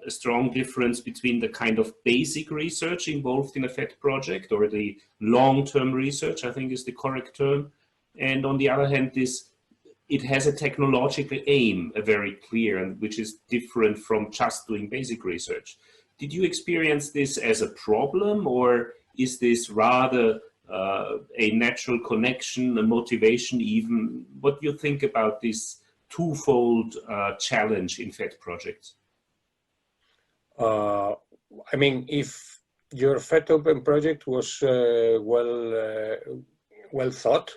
strong difference between the kind of basic research involved in a FET project or the long-term research, I think is the correct term. And on the other hand, it has a technological aim, a very clear, and which is different from just doing basic research. Did you experience this as a problem, or is this rather a natural connection, a motivation even? What do you think about this twofold challenge in FET projects? I mean, if your FET-OPEN project was well thought,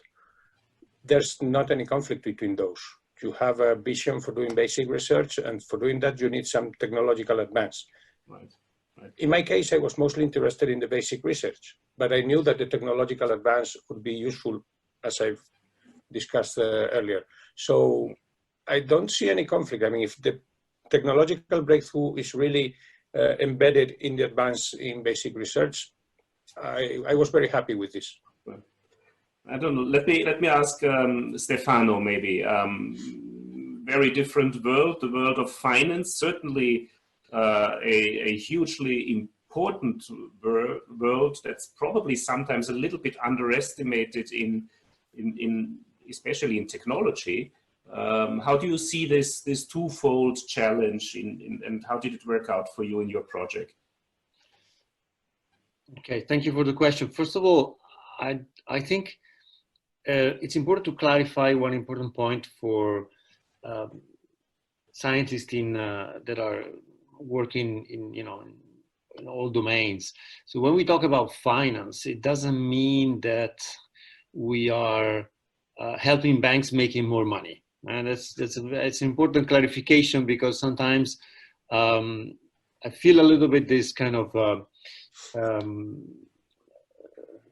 there's not any conflict between those. You have a vision for doing basic research, and for doing that, you need some technological advance. Right. In my case, I was mostly interested in the basic research, but I knew that the technological advance would be useful, as I've discussed earlier. So I don't see any conflict. I mean, if the technological breakthrough is really embedded in the advance in basic research, I was very happy with this. I don't know. Let me ask Stefano maybe. Very different world, the world of finance. Certainly a hugely important world that's probably sometimes a little bit underestimated in especially in technology. How do you see this twofold challenge and how did it work out for you in your project? Okay, thank you for the question. First of all, I think it's important to clarify one important point for scientists that are working in all domains. So when we talk about finance, it doesn't mean that we are helping banks making more money. And it's an important clarification, because sometimes I feel a little bit this kind of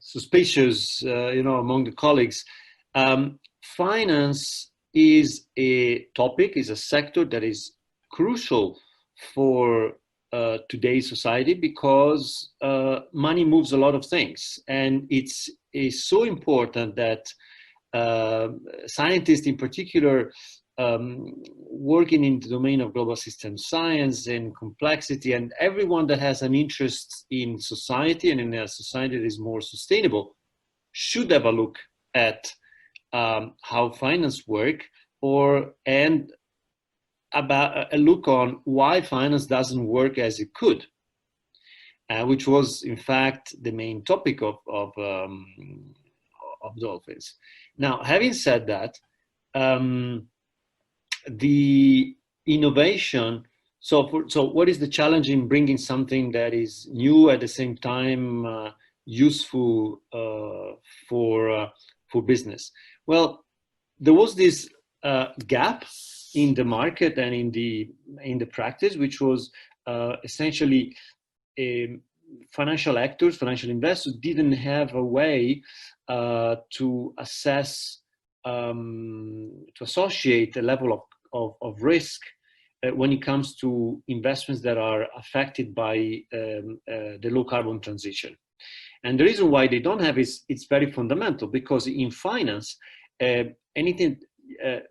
suspicious, among the colleagues. Finance is a topic, is a sector that is crucial for today's society, because money moves a lot of things, and it's so important that scientists in particular working in the domain of global system science and complexity, and everyone that has an interest in society and in a society that is more sustainable, should have a look at how finance work, and about a look on why finance doesn't work as it could, which was in fact the main topic of Dolphins. Now, having said that, the innovation. So what is the challenge in bringing something that is new at the same time useful for business? Well, there was this gap in the market and in the practice, which was essentially financial actors, financial investors didn't have a way to assess, to associate the level of risk when it comes to investments that are affected by the low carbon transition. And the reason why they don't have is it's very fundamental, because in finance,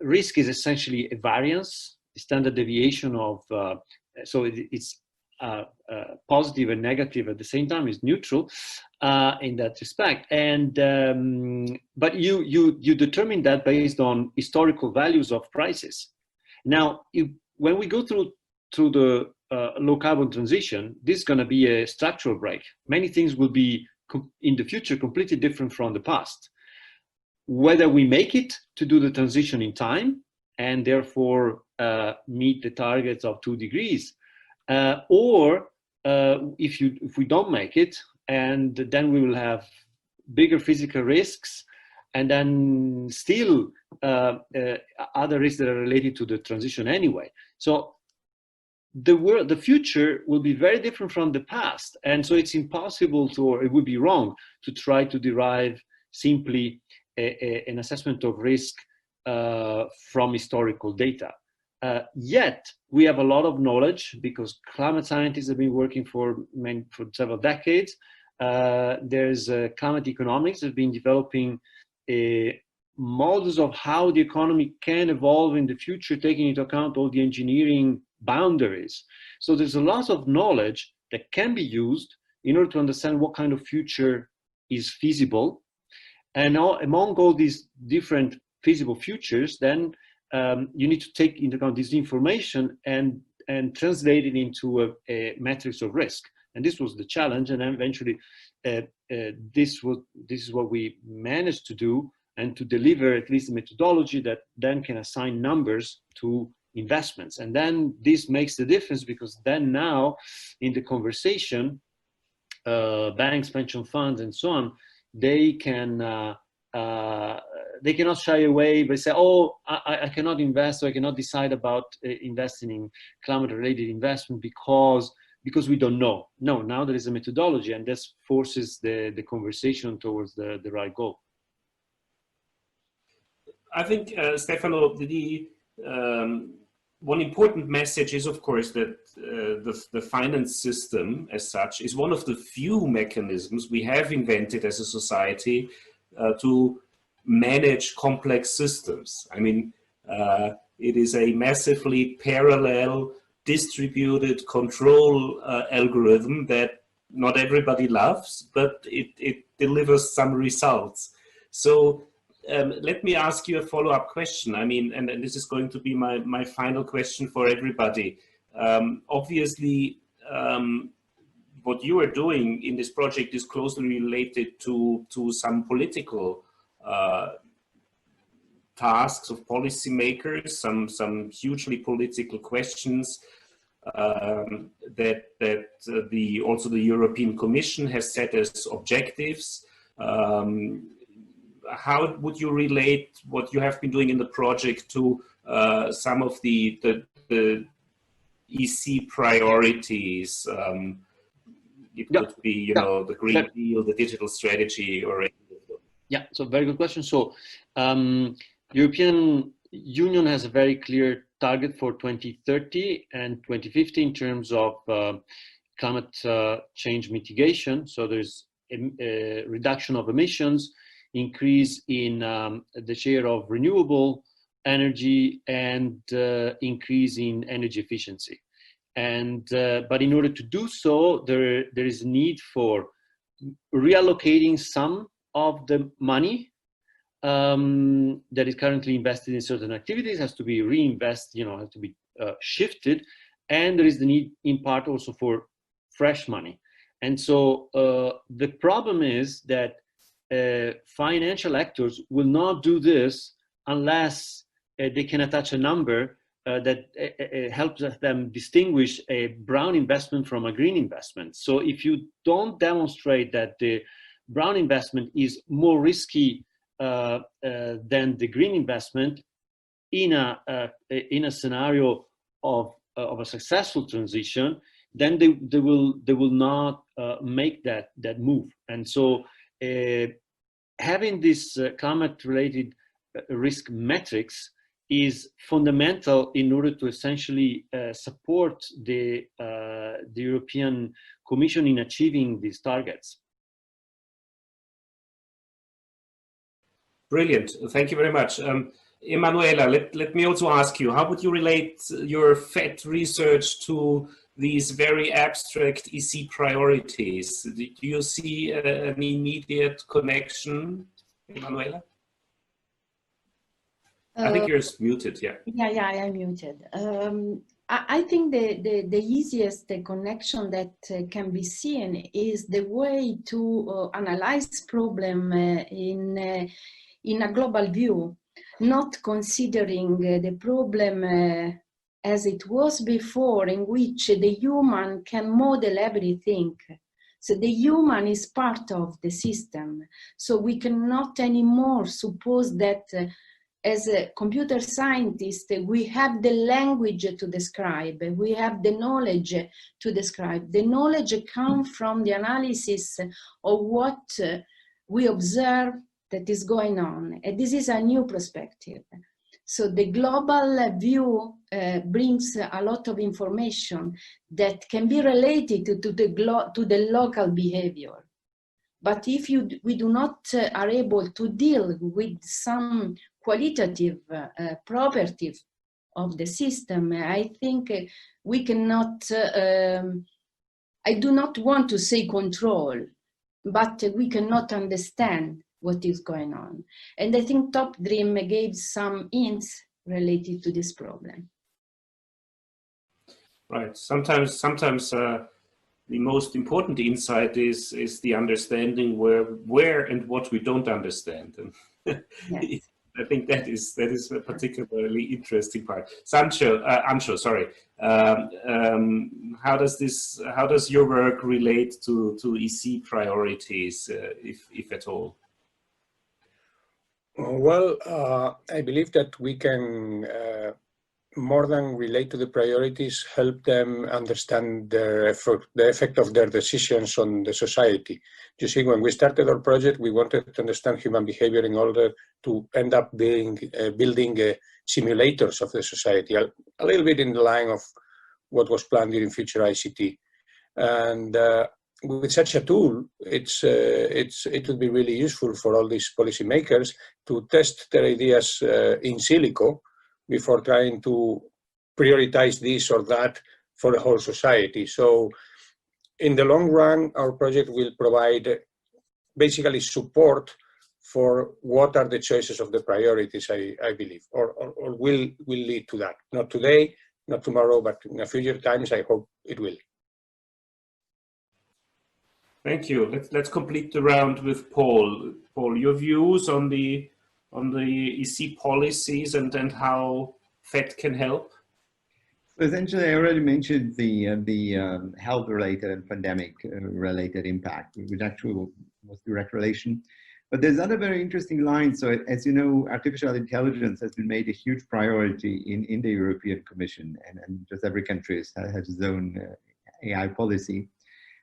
risk is essentially a variance, a standard deviation of, so it's positive and negative at the same time, is neutral in that respect. And but you determine that based on historical values of prices. Now, when we go through the low carbon transition, this is going to be a structural break. Many things will be in the future completely different from the past. Whether we make it to do the transition in time and therefore meet the targets of 2 degrees, or if we don't make it, and then we will have bigger physical risks, and then still other risks that are related to the transition anyway. So the future will be very different from the past, and so it's impossible to, or it would be wrong to try to derive simply an assessment of risk from historical data. Yet we have a lot of knowledge, because climate scientists have been working for several decades. There's climate economics that have been developing models of how the economy can evolve in the future, taking into account all the engineering boundaries. So there's a lot of knowledge that can be used in order to understand what kind of future is feasible. And among all these different feasible futures, then you need to take into account this information and translate it into a matrix of risk. And this was the challenge, and then eventually this is what we managed to do, and to deliver at least a methodology that then can assign numbers to investments. And then this makes the difference, because then now in the conversation, banks, pension funds, and so on, they cannot shy away by say, oh, I cannot invest, or I cannot decide about investing in climate-related investment because we don't know. No, now there is a methodology, and this forces the conversation towards the right goal. I think, Stefano, one important message is, of course, that the finance system as such is one of the few mechanisms we have invented as a society to manage complex systems. I mean, it is a massively parallel distributed control algorithm that not everybody loves, but it delivers some results. So let me ask you a follow-up question. I mean, and this is going to be my final question for everybody. Obviously, what you are doing in this project is closely related to some political tasks of policymakers, some hugely political questions that also the European Commission has set as objectives. How would you relate what you have been doing in the project to some of the EC priorities? It could be, you know, the Green Deal, the digital strategy, or yeah. So very good question. So European Union has a very clear target for 2030 and 2050 in terms of climate change mitigation. So there's a reduction of emissions, increase in the share of renewable energy, and increase in energy efficiency. And but in order to do so, there is a need for reallocating some of the money that is currently invested in certain activities, has to be reinvested, you know, has to be shifted, and there is the need in part also for fresh money. And so the problem is that financial actors will not do this unless they can attach a number that helps them distinguish a brown investment from a green investment. So if you don't demonstrate that the brown investment is more risky than the green investment in a scenario of a successful transition, then they will not make that move. And so having this climate-related risk metrics is fundamental in order to essentially support the European Commission in achieving these targets. Brilliant. Thank you very much. Emanuela, let me also ask you, how would you relate your FET research to these very abstract EC priorities? Do you see an immediate connection, Emanuela? I think you're muted, yeah. Yeah, I'm muted. I think the easiest connection that can be seen is the way to analyze problem in a global view, not considering the problem as it was before, in which the human can model everything. So the human is part of the system. So we cannot anymore suppose that as a computer scientist, we have the language to describe, we have the knowledge to describe. The knowledge comes from the analysis of what we observe that is going on. And this is a new perspective. So the global view brings a lot of information that can be related to the local behavior. But if we do not are able to deal with some qualitative properties of the system, I think we cannot, I do not want to say control, but we cannot understand what is going on. And I think Top Dream gave some hints related to this problem. Right. Sometimes the most important insight is the understanding where and what we don't understand. And yes. I think that is a particularly interesting part. Ancho, sorry. How does your work relate to EC priorities, if at all? Well, I believe that we can, more than relate to the priorities, help them understand the effect of their decisions on the society. You see, when we started our project, we wanted to understand human behavior in order to end up building simulators of the society, a little bit in the line of what was planned during Future ICT. And with such a tool, it would be really useful for all these policymakers to test their ideas in silico before trying to prioritize this or that for the whole society. So in the long run, our project will provide basically support for what are the choices of the priorities, I believe, or will lead to that. Not today, not tomorrow, but in a future times, I hope it will. Thank you. Let's complete the round with Paul. Paul, your views on the EC policies and how FET can help? So essentially, I already mentioned the health-related and pandemic-related impact, which actually was direct relation. But there's other very interesting lines. So as you know, artificial intelligence has been made a huge priority in the European Commission, and just every country has its own AI policy.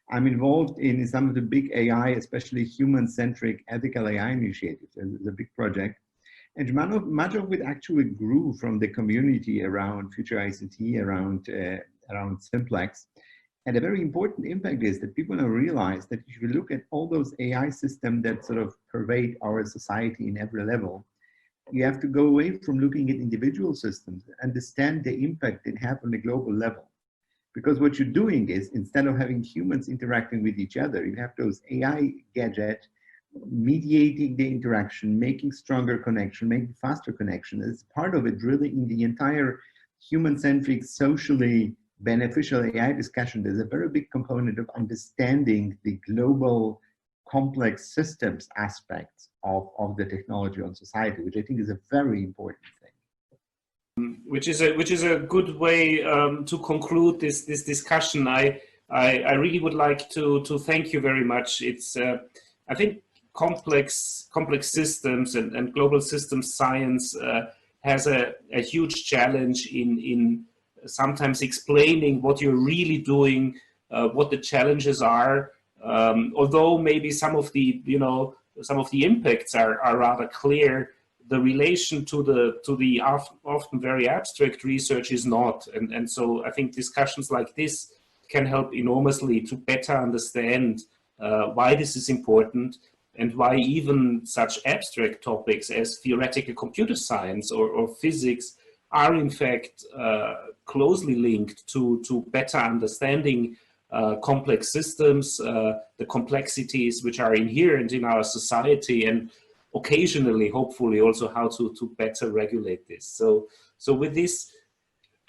I'm involved in some of the big AI, especially human-centric ethical AI initiatives. It's a big project. And much of it actually grew from the community around Future ICT, around Simplex. And a very important impact is that people now realize that if you look at all those AI systems that sort of pervade our society in every level, you have to go away from looking at individual systems, understand the impact they have on the global level. Because what you're doing is, instead of having humans interacting with each other, you have those AI gadgets mediating the interaction, making stronger connection, making faster connection. As part of it, really in the entire human-centric, socially beneficial AI discussion, there's a very big component of understanding the global complex systems aspects of the technology on society, which I think is a very important thing. Which is a good way to conclude this discussion. I really would like to thank you very much. It's I think complex systems and global systems science has a huge challenge in sometimes explaining what you're really doing, what the challenges are, although maybe some of the impacts are rather clear, the relation to the often very abstract research is not. And so I think discussions like this can help enormously to better understand why this is important, and why even such abstract topics as theoretical computer science or physics are in fact closely linked to better understanding complex systems, the complexities which are inherent in our society, and occasionally, hopefully, also how to better regulate this. So with this,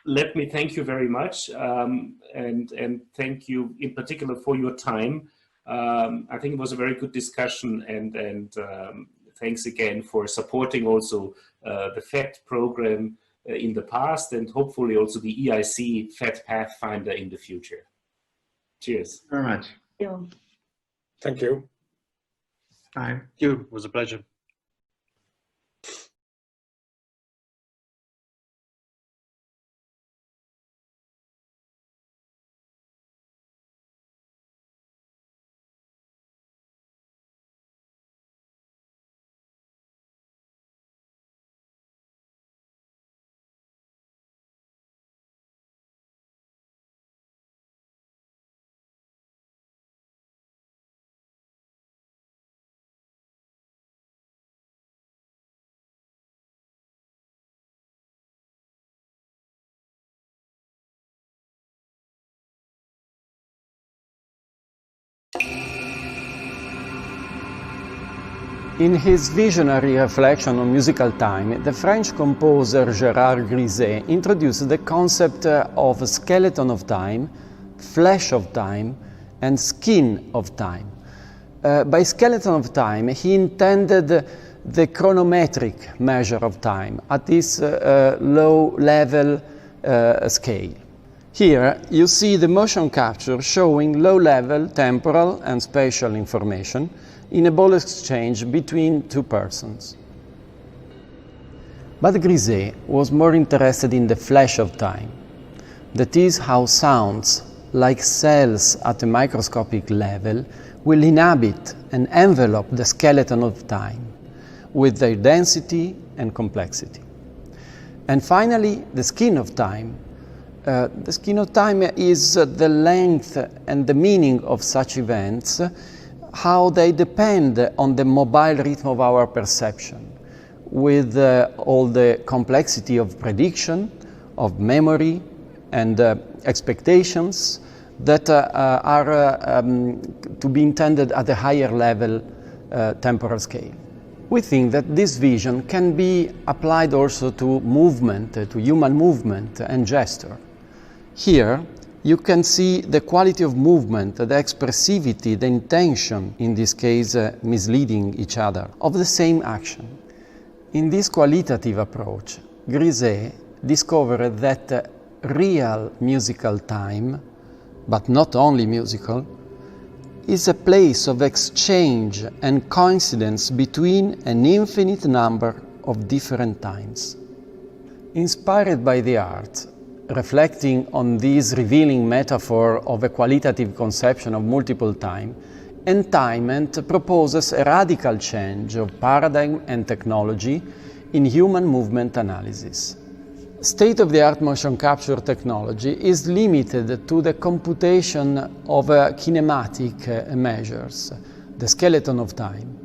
let me thank you very much, and thank you in particular for your time. I think it was a very good discussion, and thanks again for supporting also the FET program in the past, and hopefully also the EIC FET Pathfinder in the future. Cheers. Very much. Thank you. Bye. Thank you. It was a pleasure. In his visionary reflection on musical time, the French composer Gérard Griset introduced the concept of skeleton of time, flesh of time, and skin of time. By skeleton of time, he intended the chronometric measure of time at this low-level scale. Here you see the motion capture showing low-level temporal and spatial information in a ball exchange between two persons. But Griset was more interested in the flesh of time. That is how sounds, like cells at a microscopic level, will inhabit and envelop the skeleton of time, with their density and complexity. And finally, the skin of time. The skin of time is the length and the meaning of such events, how they depend on the mobile rhythm of our perception, with all the complexity of prediction, of memory, and expectations that are to be intended at a higher level temporal scale. We think that this vision can be applied also to movement, to human movement and gesture. Here, you can see the quality of movement, the expressivity, the intention, in this case misleading each other, of the same action. In this qualitative approach, Griset discovered that real musical time, but not only musical, is a place of exchange and coincidence between an infinite number of different times. Inspired by the art, reflecting on this revealing metaphor of a qualitative conception of multiple time, Entainment proposes a radical change of paradigm and technology in human movement analysis. State-of-the-art motion capture technology is limited to the computation of kinematic measures, the skeleton of time,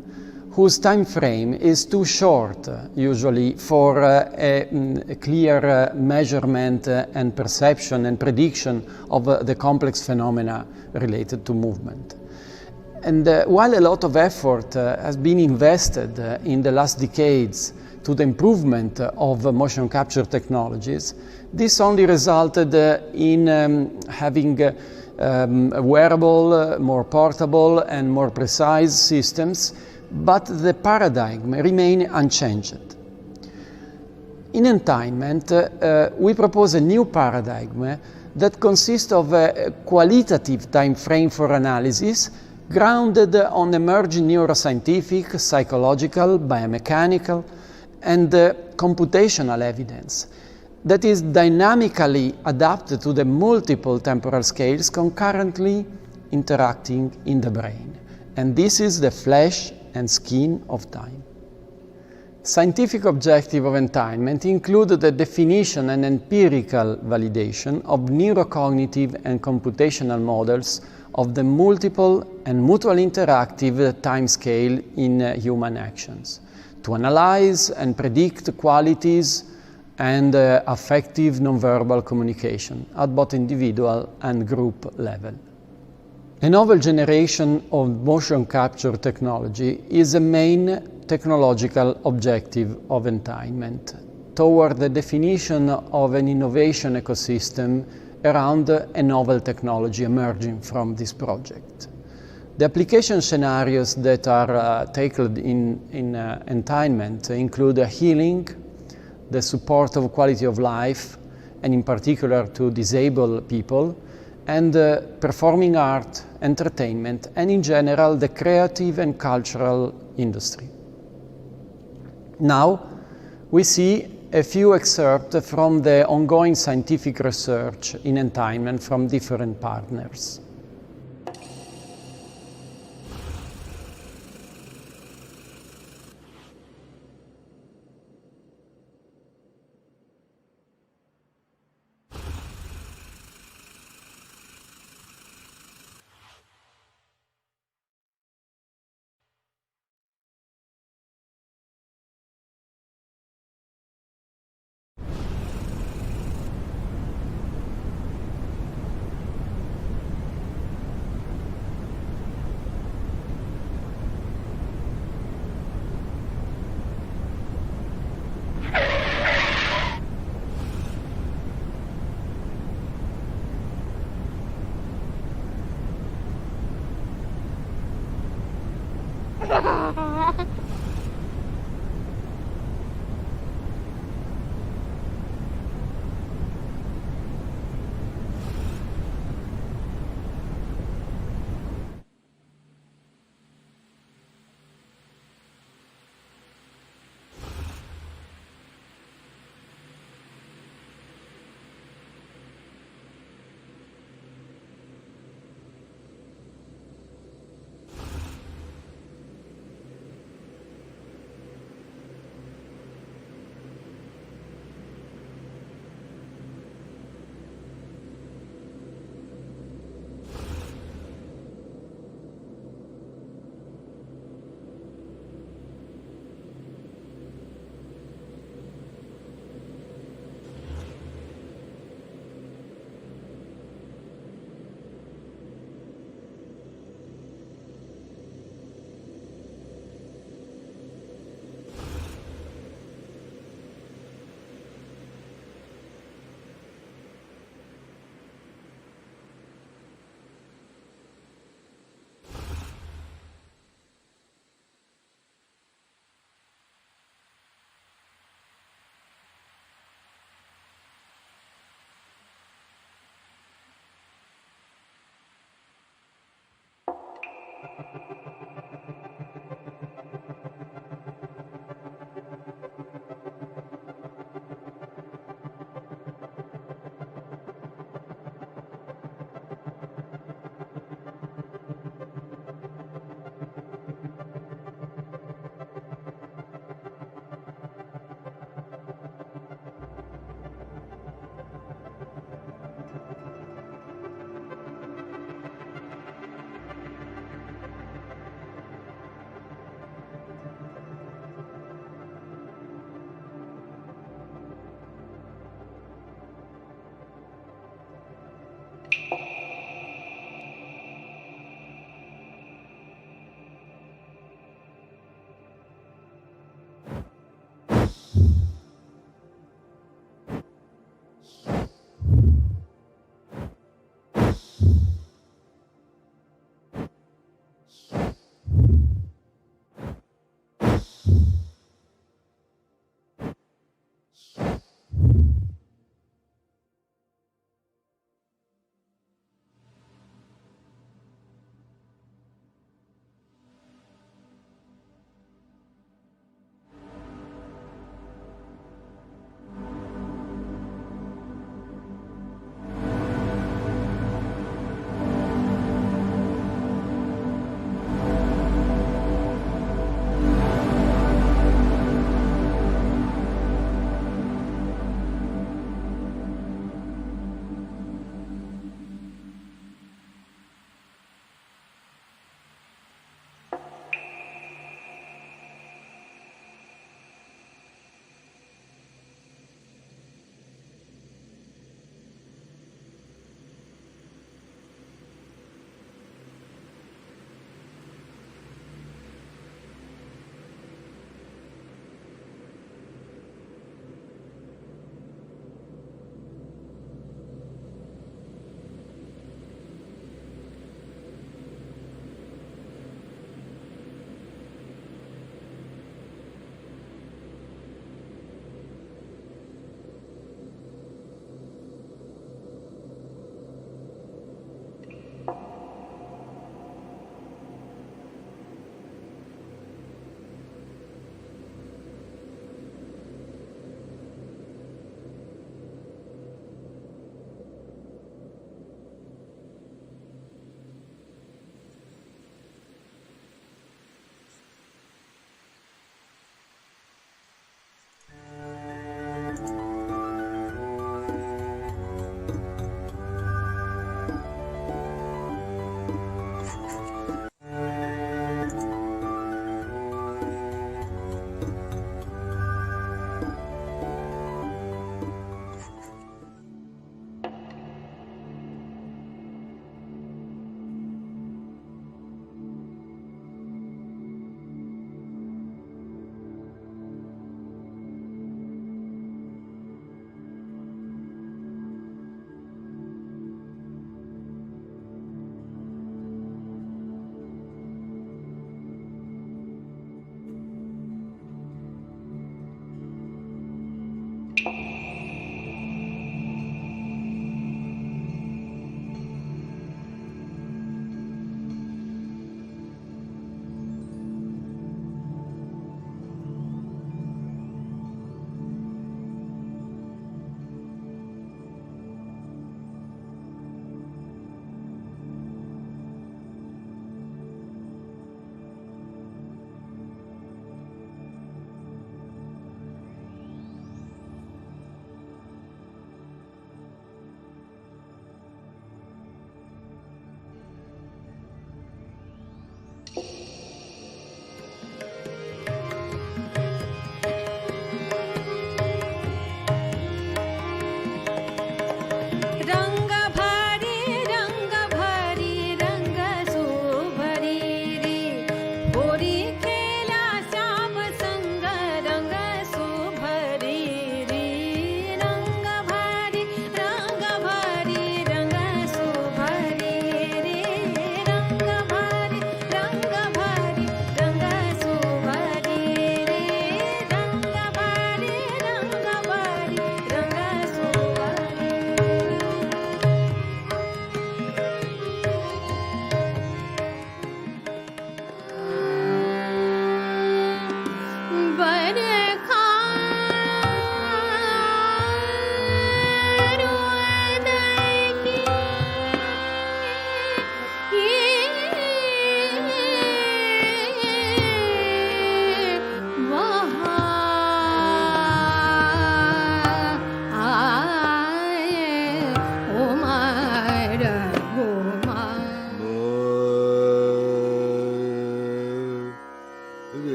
whose time frame is too short, usually, for a clear measurement and perception and prediction of the complex phenomena related to movement. And while a lot of effort has been invested in the last decades to the improvement of motion capture technologies, this only resulted in having wearable, more portable and more precise systems, but the paradigm remains unchanged. In Entainment, we propose a new paradigm that consists of a qualitative time frame for analysis grounded on emerging neuroscientific, psychological, biomechanical, and computational evidence, that is dynamically adapted to the multiple temporal scales concurrently interacting in the brain. And this is the flesh and skin of time. Scientific objectives of entailment include the definition and empirical validation of neurocognitive and computational models of the multiple and mutually interactive time scale in human actions, to analyze and predict qualities and affective nonverbal communication at both individual and group level. A novel generation of motion capture technology is a main technological objective of entailment toward the definition of an innovation ecosystem around a novel technology emerging from this project. The application scenarios that are tackled in entailment include healing, the support of quality of life, and in particular to disabled people, and performing art, entertainment, and in general the creative and cultural industry. Now, we see a few excerpts from the ongoing scientific research in entailment from different partners.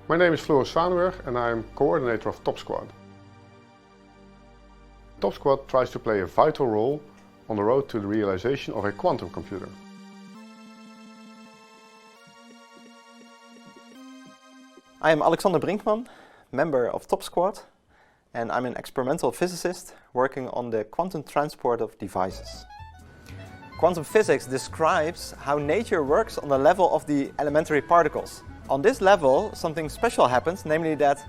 My name is Floris Zwanenburg and I am coordinator of Top Squad. Top Squad tries to play a vital role on the road to the realization of a quantum computer. I am Alexander Brinkman, member of Top Squad, and I'm an experimental physicist working on the quantum transport of devices. Quantum physics describes how nature works on the level of the elementary particles. On this level, something special happens, namely that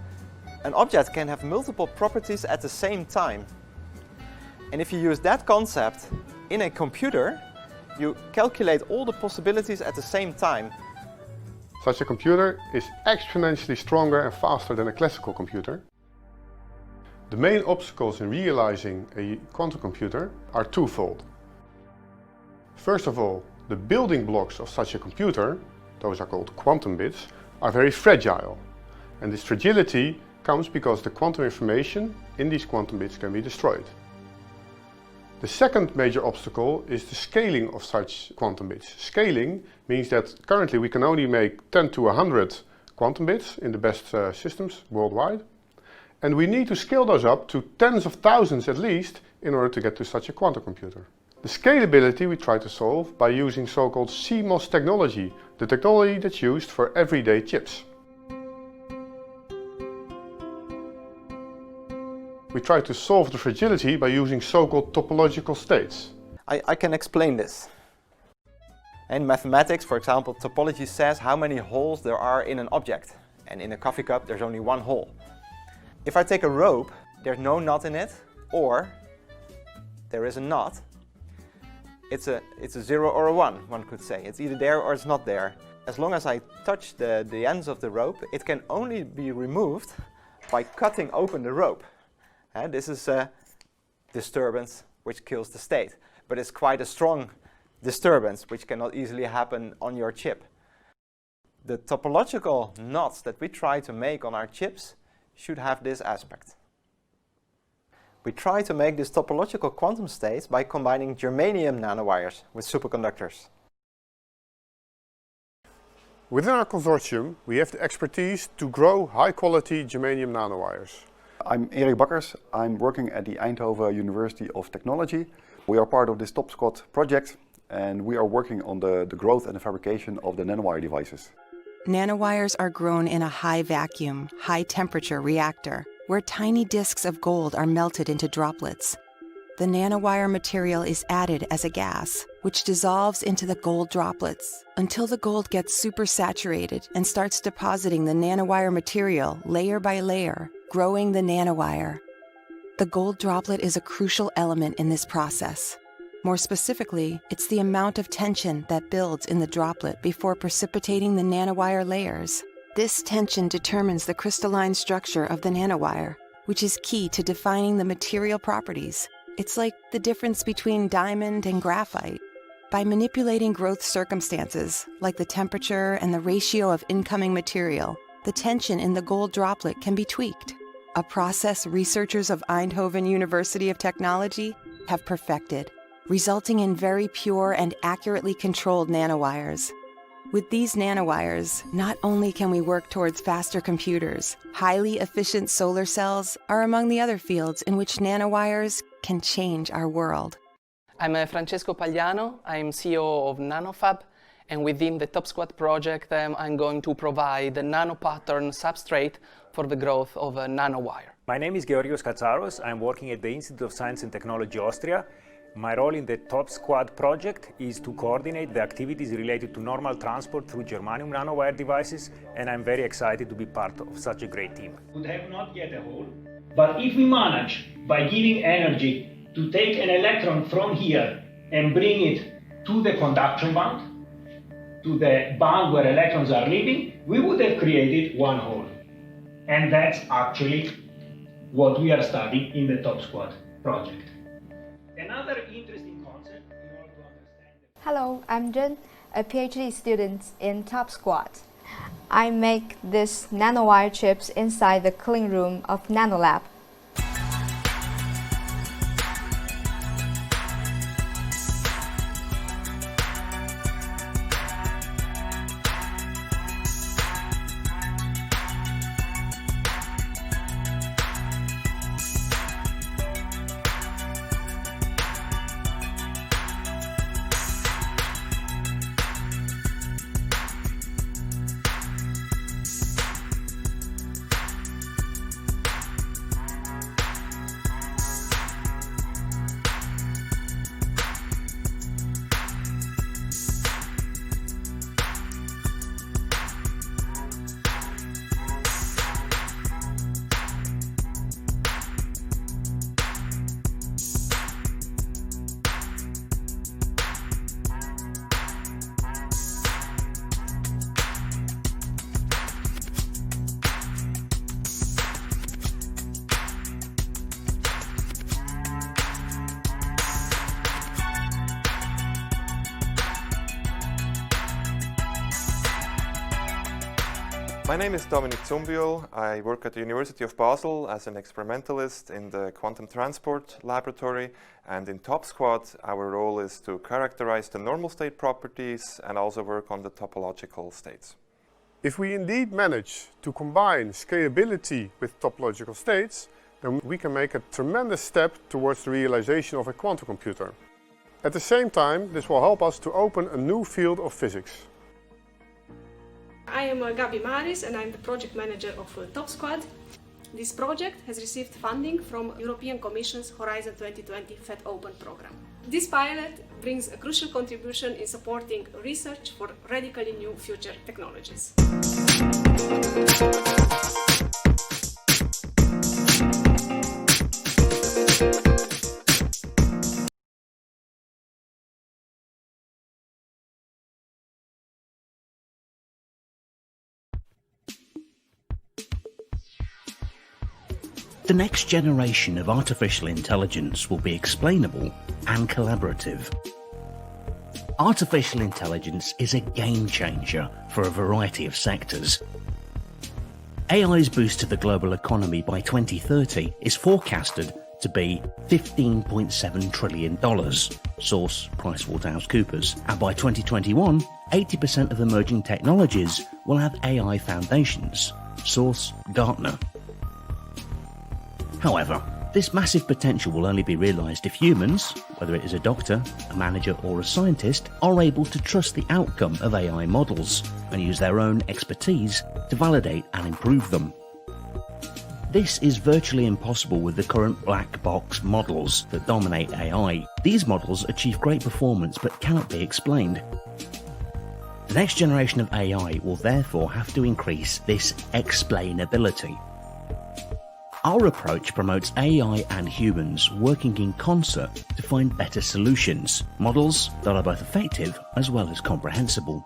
an object can have multiple properties at the same time. And if you use that concept in a computer, you calculate all the possibilities at the same time. Such a computer is exponentially stronger and faster than a classical computer. The main obstacles in realizing a quantum computer are twofold. First of all, the building blocks of such a computer, those are called quantum bits, are very fragile. And this fragility comes because the quantum information in these quantum bits can be destroyed. The second major obstacle is the scaling of such quantum bits. Scaling means that currently we can only make 10 to 100 quantum bits in the best systems worldwide. And we need to scale those up to tens of thousands at least in order to get to such a quantum computer. The scalability we try to solve by using so-called CMOS technology, the technology that's used for everyday chips. We try to solve the fragility by using so-called topological states. I can explain this. In mathematics, for example, topology says how many holes there are in an object. And in a coffee cup, there's only one hole. If I take a rope, there's no knot in it, or there is a knot. It's a 0 or a 1, one could say. It's either there or it's not there. As long as I touch the ends of the rope, it can only be removed by cutting open the rope. And this is a disturbance which kills the state. But it's quite a strong disturbance which cannot easily happen on your chip. The topological knots that we try to make on our chips should have this aspect. We try to make these topological quantum states by combining germanium nanowires with superconductors. Within our consortium, we have the expertise to grow high-quality germanium nanowires. I'm Erik Bakkers. I'm working at the Eindhoven University of Technology. We are part of this Top Squad project and we are working on the growth and the fabrication of the nanowire devices. Nanowires are grown in a high vacuum, high temperature reactor, where tiny disks of gold are melted into droplets. The nanowire material is added as a gas, which dissolves into the gold droplets until the gold gets supersaturated and starts depositing the nanowire material layer by layer, growing the nanowire. The gold droplet is a crucial element in this process. More specifically, it's the amount of tension that builds in the droplet before precipitating the nanowire layers. This tension determines the crystalline structure of the nanowire, which is key to defining the material properties. It's like the difference between diamond and graphite. By manipulating growth circumstances, like the temperature and the ratio of incoming material, the tension in the gold droplet can be tweaked, a process researchers of Eindhoven University of Technology have perfected, resulting in very pure and accurately controlled nanowires. With these nanowires, not only can we work towards faster computers, highly efficient solar cells are among the other fields in which nanowires can change our world. I'm Francesco Pagliano, I'm CEO of NanoFab, and within the Top Squad project I'm going to provide the nano-pattern substrate for the growth of a nanowire. My name is Georgios Katsaros, I'm working at the Institute of Science and Technology Austria. My role in the Top Squad project is to coordinate the activities related to normal transport through germanium nanowire devices, and I'm very excited to be part of such a great team. We have not yet a hole, but if we manage, by giving energy, to take an electron from here and bring it to the conduction band, to the band where electrons are leaving, we would have created one hole. And that's actually what we are studying in the Top Squad project. Another interesting concept in order to understand... Hello, I'm Jen, a PhD student in Top Squad. I make these nanowire chips inside the clean room of NanoLab. My name is Dominic Zumbiol. I work at the University of Basel as an experimentalist in the Quantum Transport Laboratory, and in Top Squad our role is to characterize the normal state properties and also work on the topological states. If we indeed manage to combine scalability with topological states, then we can make a tremendous step towards the realization of a quantum computer. At the same time, this will help us to open a new field of physics. I am Gabi Maris and I'm the project manager of Top Squad. This project has received funding from European Commission's Horizon 2020 FET-OPEN program. This pilot brings a crucial contribution in supporting research for radically new future technologies. The next generation of artificial intelligence will be explainable and collaborative. Artificial intelligence is a game changer for a variety of sectors. AI's boost to the global economy by 2030 is forecasted to be $15.7 trillion, source PricewaterhouseCoopers, and by 2021, 80% of emerging technologies will have AI foundations, source Gartner. However, this massive potential will only be realised if humans, whether it is a doctor, a manager or a scientist, are able to trust the outcome of AI models and use their own expertise to validate and improve them. This is virtually impossible with the current black box models that dominate AI. These models achieve great performance but cannot be explained. The next generation of AI will therefore have to increase this explainability. Our approach promotes AI and humans working in concert to find better solutions, models that are both effective as well as comprehensible.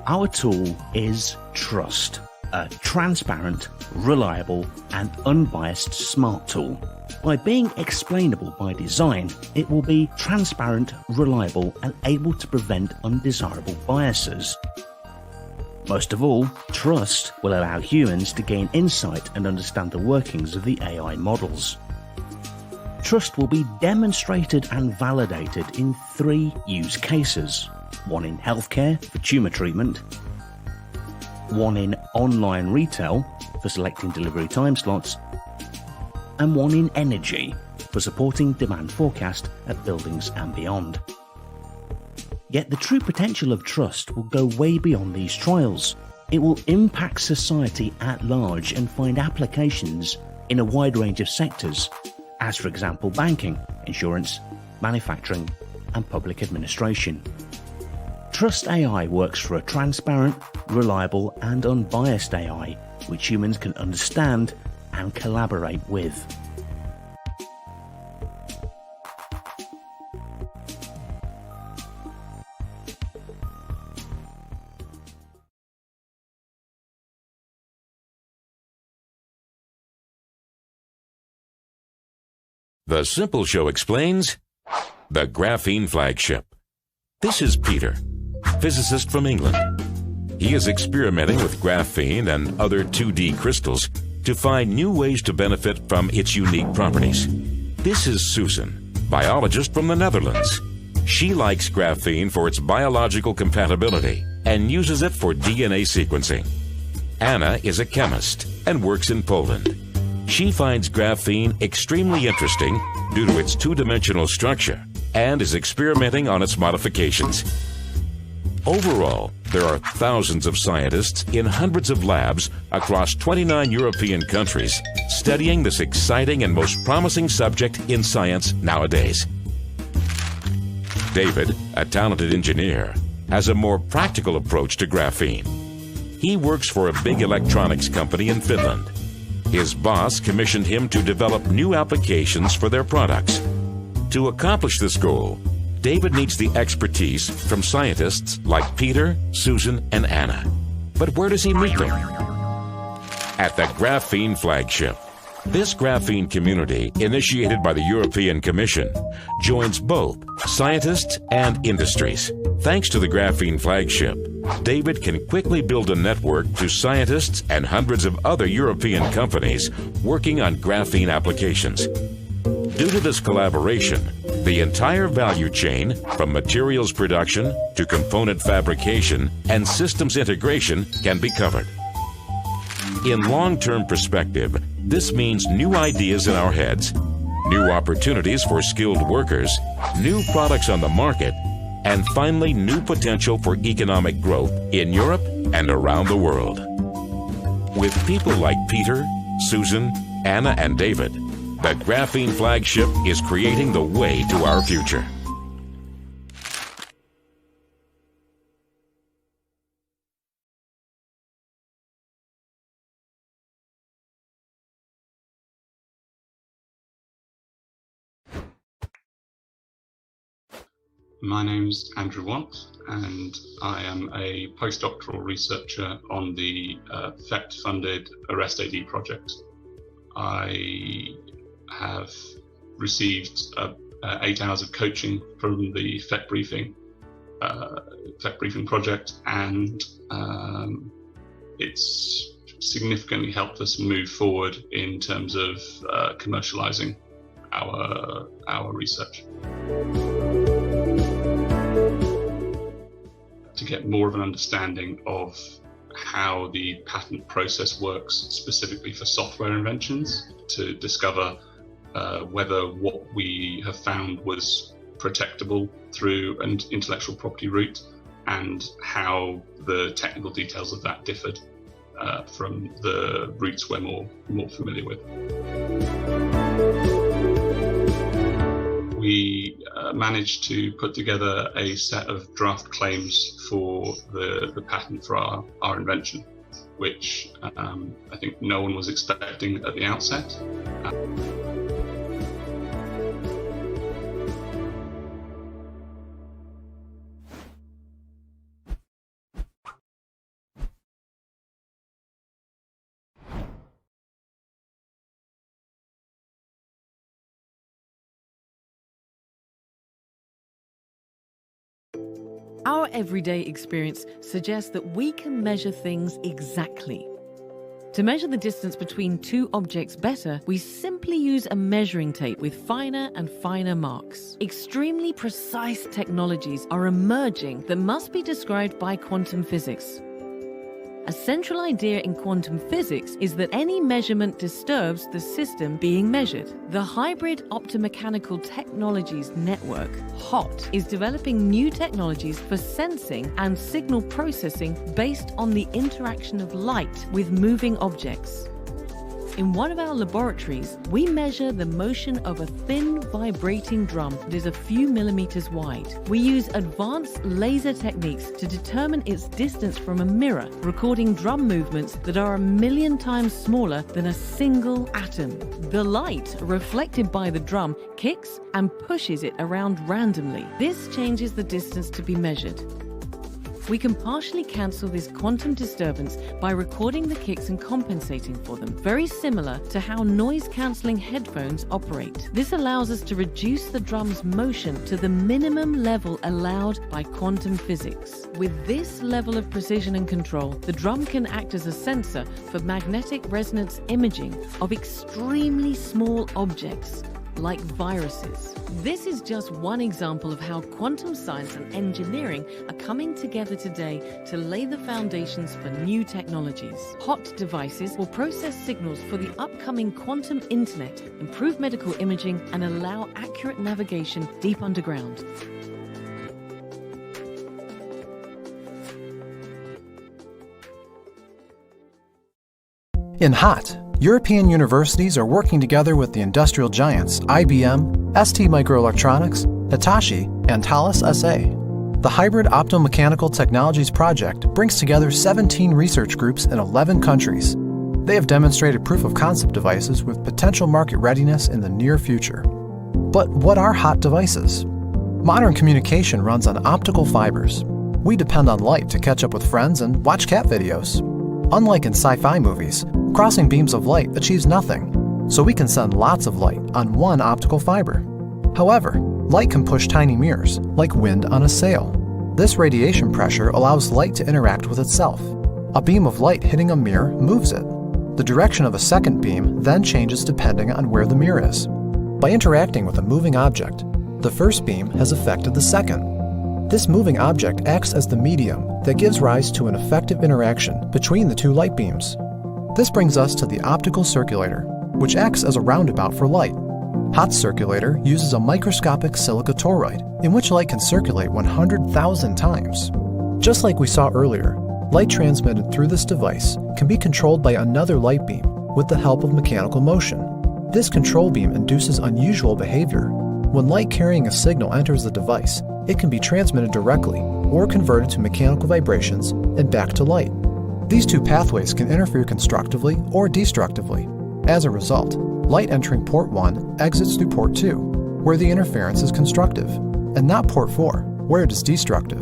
Our tool is Trust, a transparent, reliable and unbiased smart tool. By being explainable by design, it will be transparent, reliable and able to prevent undesirable biases. Most of all, Trust will allow humans to gain insight and understand the workings of the AI models. Trust will be demonstrated and validated in 3 use cases. One in healthcare for tumour treatment, one in online retail for selecting delivery time slots, and one in energy for supporting demand forecast at buildings and beyond. Yet the true potential of Trust will go way beyond these trials. It will impact society at large and find applications in a wide range of sectors, as for example banking, insurance, manufacturing and public administration. Trust AI works for a transparent, reliable and unbiased AI which humans can understand and collaborate with. The Simple Show explains the graphene flagship. This is Peter, physicist from England. He is experimenting with graphene and other 2D crystals to find new ways to benefit from its unique properties. This is Susan, biologist from the Netherlands. She likes graphene for its biological compatibility and uses it for DNA sequencing. Anna is a chemist and works in Poland. She finds graphene extremely interesting due to its two-dimensional structure and is experimenting on its modifications. Overall, there are thousands of scientists in hundreds of labs across 29 European countries studying this exciting and most promising subject in science nowadays. David, a talented engineer, has a more practical approach to graphene. He works for a big electronics company in Finland. His boss commissioned him to develop new applications for their products. To accomplish this goal, David needs the expertise from scientists like Peter, Susan, and Anna. But where does he meet them? At the Graphene Flagship. This graphene community, initiated by the European Commission, joins both scientists and industries. Thanks to the Graphene Flagship, David can quickly build a network to scientists and hundreds of other European companies working on graphene applications. Due to this collaboration, the entire value chain, from materials production to component fabrication and systems integration, can be covered. In long-term perspective, this means new ideas in our heads, new opportunities for skilled workers, new products on the market, and finally new potential for economic growth in Europe and around the world. With people like Peter, Susan, Anna, and David, the Graphene Flagship is creating the way to our future. My name's Andrew Want, and I am a postdoctoral researcher on the FET-funded ARREST-AD project. I have received 8 hours of coaching from the FET briefing project, and it's significantly helped us move forward in terms of commercializing our research. To get more of an understanding of how the patent process works specifically for software inventions, to discover whether what we have found was protectable through an intellectual property route, and how the technical details of that differed from the routes we're more familiar with. We managed to put together a set of draft claims for the patent for our invention, which I think no one was expecting at the outset. Our everyday experience suggests that we can measure things exactly. To measure the distance between two objects better, we simply use a measuring tape with finer and finer marks. Extremely precise technologies are emerging that must be described by quantum physics. A central idea in quantum physics is that any measurement disturbs the system being measured. The Hybrid Optomechanical Technologies Network, HOT, is developing new technologies for sensing and signal processing based on the interaction of light with moving objects. In one of our laboratories, we measure the motion of a thin, vibrating drum that is a few millimeters wide. We use advanced laser techniques to determine its distance from a mirror, recording drum movements that are 1,000,000 times smaller than a single atom. The light, reflected by the drum, kicks and pushes it around randomly. This changes the distance to be measured. We can partially cancel this quantum disturbance by recording the kicks and compensating for them, very similar to how noise-cancelling headphones operate. This allows us to reduce the drum's motion to the minimum level allowed by quantum physics. With this level of precision and control, the drum can act as a sensor for magnetic resonance imaging of extremely small objects, like viruses. This is just one example of how quantum science and engineering are coming together today to lay the foundations for new technologies. HOT devices will process signals for the upcoming quantum internet, improve medical imaging, and allow accurate navigation deep underground. In HOT, European universities are working together with the industrial giants IBM, ST Microelectronics, Hitachi, and Thales SA. The Hybrid Optomechanical Technologies project brings together 17 research groups in 11 countries. They have demonstrated proof-of-concept devices with potential market readiness in the near future. But what are HOT devices? Modern communication runs on optical fibers. We depend on light to catch up with friends and watch cat videos. Unlike in sci-fi movies, crossing beams of light achieves nothing, so we can send lots of light on one optical fiber. However, light can push tiny mirrors, like wind on a sail. This radiation pressure allows light to interact with itself. A beam of light hitting a mirror moves it. The direction of a second beam then changes depending on where the mirror is. By interacting with a moving object, the first beam has affected the second. This moving object acts as the medium that gives rise to an effective interaction between the two light beams. This brings us to the optical circulator, which acts as a roundabout for light. Hot's circulator uses a microscopic silica toroid in which light can circulate 100,000 times. Just like we saw earlier, light transmitted through this device can be controlled by another light beam with the help of mechanical motion. This control beam induces unusual behavior. When light carrying a signal enters the device, it can be transmitted directly or converted to mechanical vibrations and back to light. These two pathways can interfere constructively or destructively. As a result, light entering port 1 exits through port 2, where the interference is constructive, and not port 4, where it is destructive.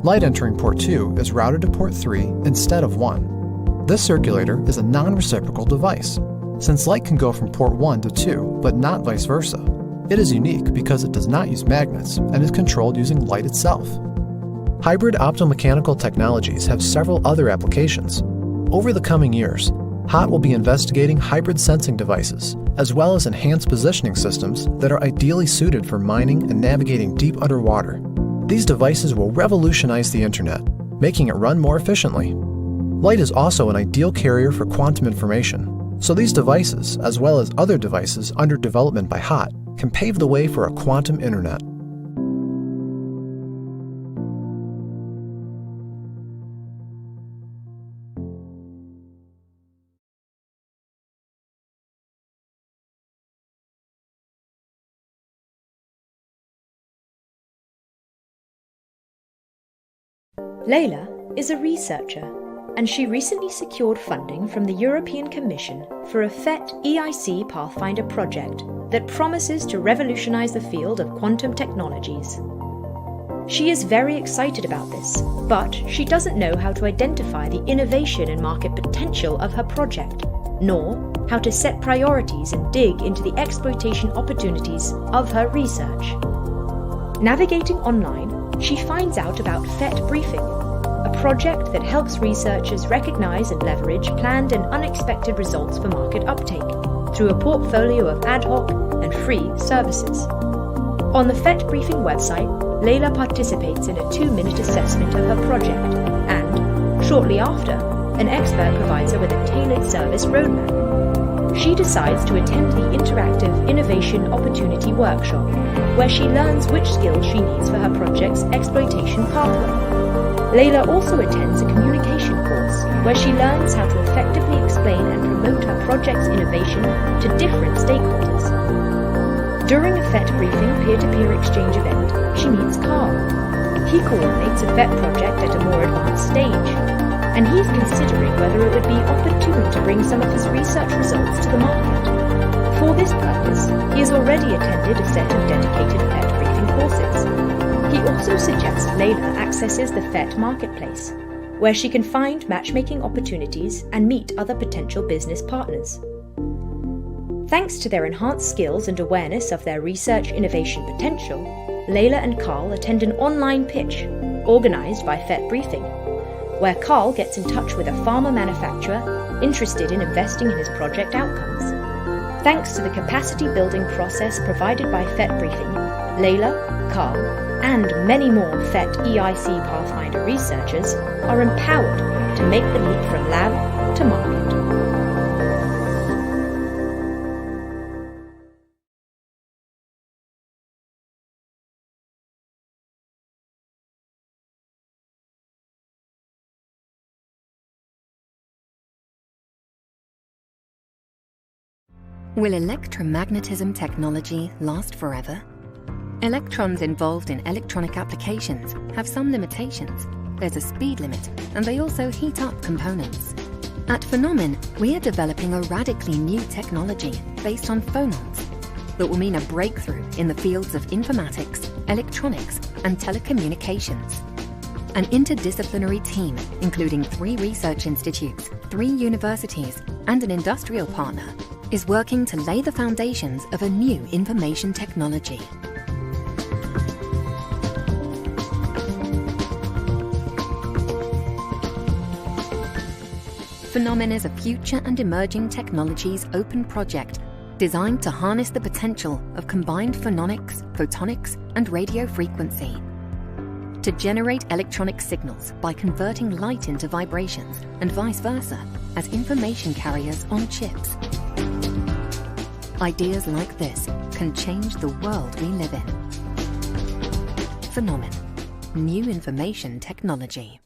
Light entering port 2 is routed to port 3 instead of 1. This circulator is a non-reciprocal device. Since light can go from port 1 to 2, but not vice versa, it is unique because it does not use magnets and is controlled using light itself. Hybrid optomechanical technologies have several other applications. Over the coming years, HOT will be investigating hybrid sensing devices, as well as enhanced positioning systems that are ideally suited for mining and navigating deep underwater. These devices will revolutionize the internet, making it run more efficiently. Light is also an ideal carrier for quantum information, so these devices, as well as other devices under development by HOT, can pave the way for a quantum internet. Leila is a researcher, and she recently secured funding from the European Commission for a FET-EIC Pathfinder project that promises to revolutionize the field of quantum technologies. She is very excited about this, but she doesn't know how to identify the innovation and market potential of her project, nor how to set priorities and dig into the exploitation opportunities of her research. Navigating online, she finds out about FET Briefing, a project that helps researchers recognize and leverage planned and unexpected results for market uptake through a portfolio of ad hoc and free services. On the FET Briefing website, Leila participates in a 2-minute assessment of her project and, shortly after, an expert provides her with a tailored service roadmap. She decides to attend the Interactive Innovation Opportunity Workshop, where she learns which skills she needs for her project's exploitation pathway. Leila also attends a communication course, where she learns how to effectively explain and promote her project's innovation to different stakeholders. During a FET Briefing peer-to-peer exchange event, she meets Carl. He coordinates a FET project at a more advanced stage, and he's considering whether it would be opportune to bring some of his research results to the market. For this purpose, he has already attended a set of dedicated FET Briefing courses. He also suggests Leila accesses the FET marketplace, where she can find matchmaking opportunities and meet other potential business partners. Thanks to their enhanced skills and awareness of their research innovation potential, Leila and Carl attend an online pitch, organised by FET Briefing, where Carl gets in touch with a pharma manufacturer interested in investing in his project outcomes. Thanks to the capacity building process provided by FET Briefing, Leila, Carl, and many more FET-EIC Pathfinder researchers are empowered to make the leap from lab to market. Will electromagnetism technology last forever? Electrons involved in electronic applications have some limitations. There's a speed limit, and they also heat up components. At Phenomen, we are developing a radically new technology based on phonons that will mean a breakthrough in the fields of informatics, electronics, and telecommunications. An interdisciplinary team, including 3 research institutes, 3 universities, and an industrial partner, is working to lay the foundations of a new information technology. FET-OPEN is a future and emerging technologies open project designed to harness the potential of combined phonics, photonics, and radio frequency to generate electronic signals by converting light into vibrations and vice versa as information carriers on chips. Ideas like this can change the world we live in. FET-OPEN, new information technology.